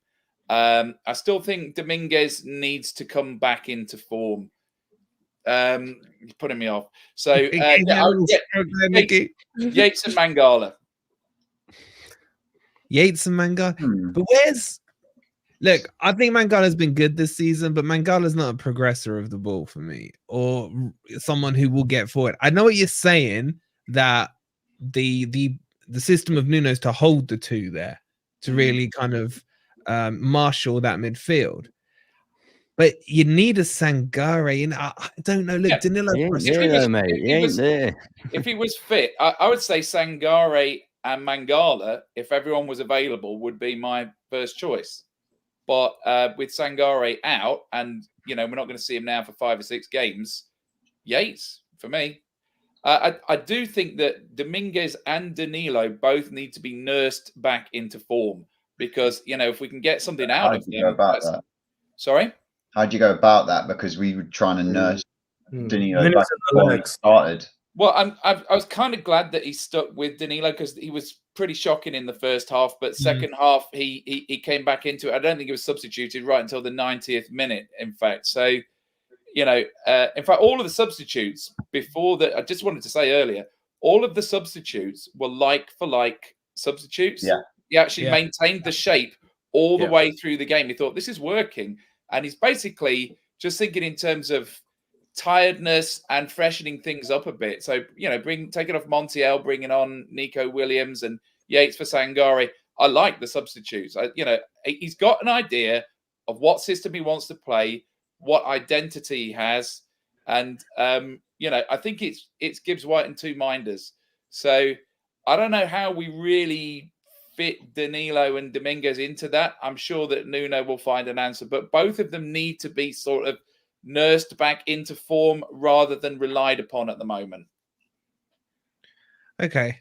I still think Dominguez needs to come back into form. He's putting me off. So Yates and Mangala. Yates and Mangala. But where's... Look, I think Mangala's been good this season, but Mangala's not a progressor of the ball for me, or someone who will get forward. I know what you're saying, that the system of Nuno is to hold the 2 there, to really kind of marshal that midfield. But you need a Sangare, and I don't know. Look, Danilo. If he was fit, I would say Sangare and Mangala, if everyone was available, would be my first choice. But with Sangare out, and we're not going to see him now for 5 or 6 games, Yates for me. I do think that Dominguez and Danilo both need to be nursed back into form, because if we can get something out of them. Sorry, how'd you go about that? Because we were trying to nurse Danilo back before he started. Well, I was kind of glad that he stuck with Danilo, because he was pretty shocking in the first half, but second half he came back into it. I don't think he was substituted right until the 90th minute, in fact. So, in fact, all of the substitutes before that, I just wanted to say earlier, all of the substitutes were like for like substitutes. Yeah. He actually maintained the shape all the way through the game. He thought, this is working. And he's basically just thinking in terms of tiredness and freshening things up a bit. So, taking off Montiel, bringing on Nico Williams and Yates for Sangare. I like the substitutes. He's got an idea of what system he wants to play, what identity he has. And, I think it's Gibbs White and 2 minders. So I don't know how we really fit Danilo and Dominguez into that. I'm sure that Nuno will find an answer, but both of them need to be sort of nursed back into form rather than relied upon at the moment. Okay.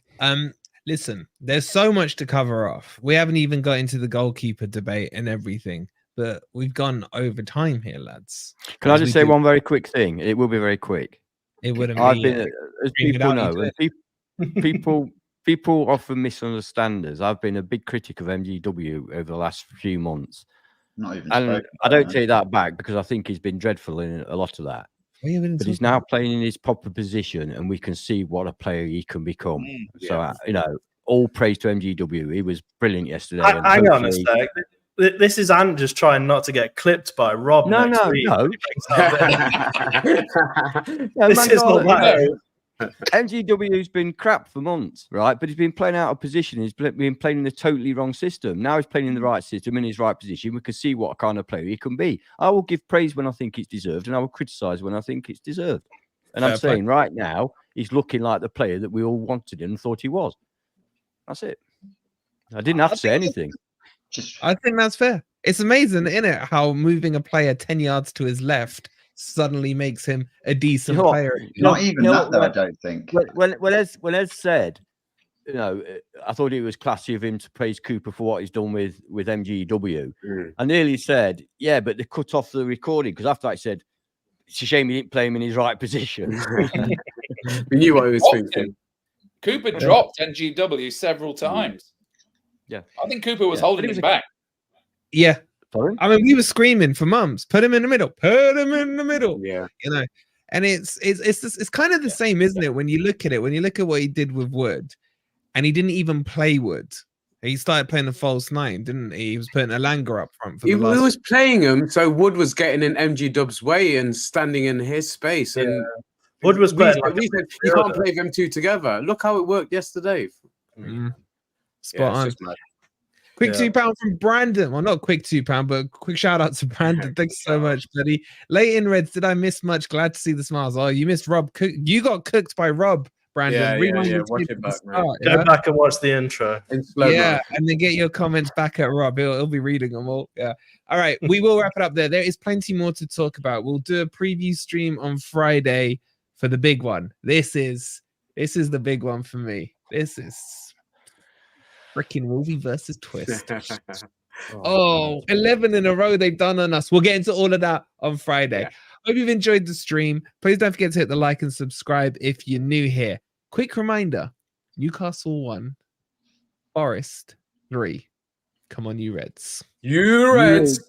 Listen, there's so much to cover off. We haven't even got into the goalkeeper debate and everything. but we've gone over time here, lads. Can I As just we say do. one very quick thing? It will be very quick. It wouldn't I've be. been, as scream it people out, you know, do and people often misunderstand us. I've been a big critic of MGW over the last few months, Not even and spoken I about don't it, take that back because I think he's been dreadful in a lot of that. Oh, yeah, we didn't But talk he's now about playing in his proper position, and we can see what a player he can become. So, Yeah. you know, all praise to MGW. He was brilliant yesterday. and Hang on a hopefully- sec. This is Ant just trying not to get clipped by Rob. No, next no, week. no. No, This man, is not God, that. no. MGW's been crap for months, right? But he's been playing out of position. He's been playing in the totally wrong system. Now he's playing in the right system, in his right position. We can see what kind of player he can be. I will give praise when I think it's deserved, and I will criticise when I think it's deserved. And I'm Fair play. saying right now, he's looking like the player that we all wanted him and thought he was. That's it. I didn't have to say anything. Just I think that's fair. It's amazing, isn't it? How moving a player 10 yards to his left suddenly makes him a decent You know what? player. not even you know that, though. I what? don't think. When Ez said, you know, I thought it was classy of him to praise Cooper for what he's done with MGW. I nearly said, yeah, but they cut off the recording because after I said, it's a shame he didn't play him in his right position. We knew what he was Dropped thinking. him. Cooper dropped NGW several times. Yeah. I think Cooper was Yeah, but holding it was him a- back. Yeah. Sorry? I mean, we were screaming for months. Put him in the middle. Put him in the middle. Yeah. You know, and it's kind of the same, isn't it? When you look at it, when you look at what he did with Wood, and he didn't even play Wood. He started playing the false nine, didn't he? He was putting Elanga up front for He the last. was playing him, so Wood was getting in MG Dub's way and standing in his space. And Wood was we playing said, like we a said you can't midfielder. play them two together. Look how it worked yesterday. Mm. Spot Yeah, it's on. just mad. Quick Yeah. £2 from Brandon. Well, not quick £2, but quick shout out to Brandon. Thanks so much, buddy. Leighton Reds, did I miss much? Glad to see the smiles. Oh, you missed Rob. You got cooked by Rob, Brandon. Yeah, Rewind yeah. the Watch tape it at the back, mate. start, Go yeah? back and watch the intro. In slow Yeah, mo. and then get your comments back at Rob. He'll be reading them all. Yeah. All right, we will wrap it up there. There is plenty more to talk about. We'll do a preview stream on Friday for the big one. This is the big one for me. This is freaking Wolvie versus Twist. Oh, 11 in a row they've done on us. We'll get into all of that on Friday. Yeah. Hope you've enjoyed the stream. Please don't forget to hit the like and subscribe if you're new here. Quick reminder, Newcastle 1, Forest 3. Come on, you Reds. You Reds.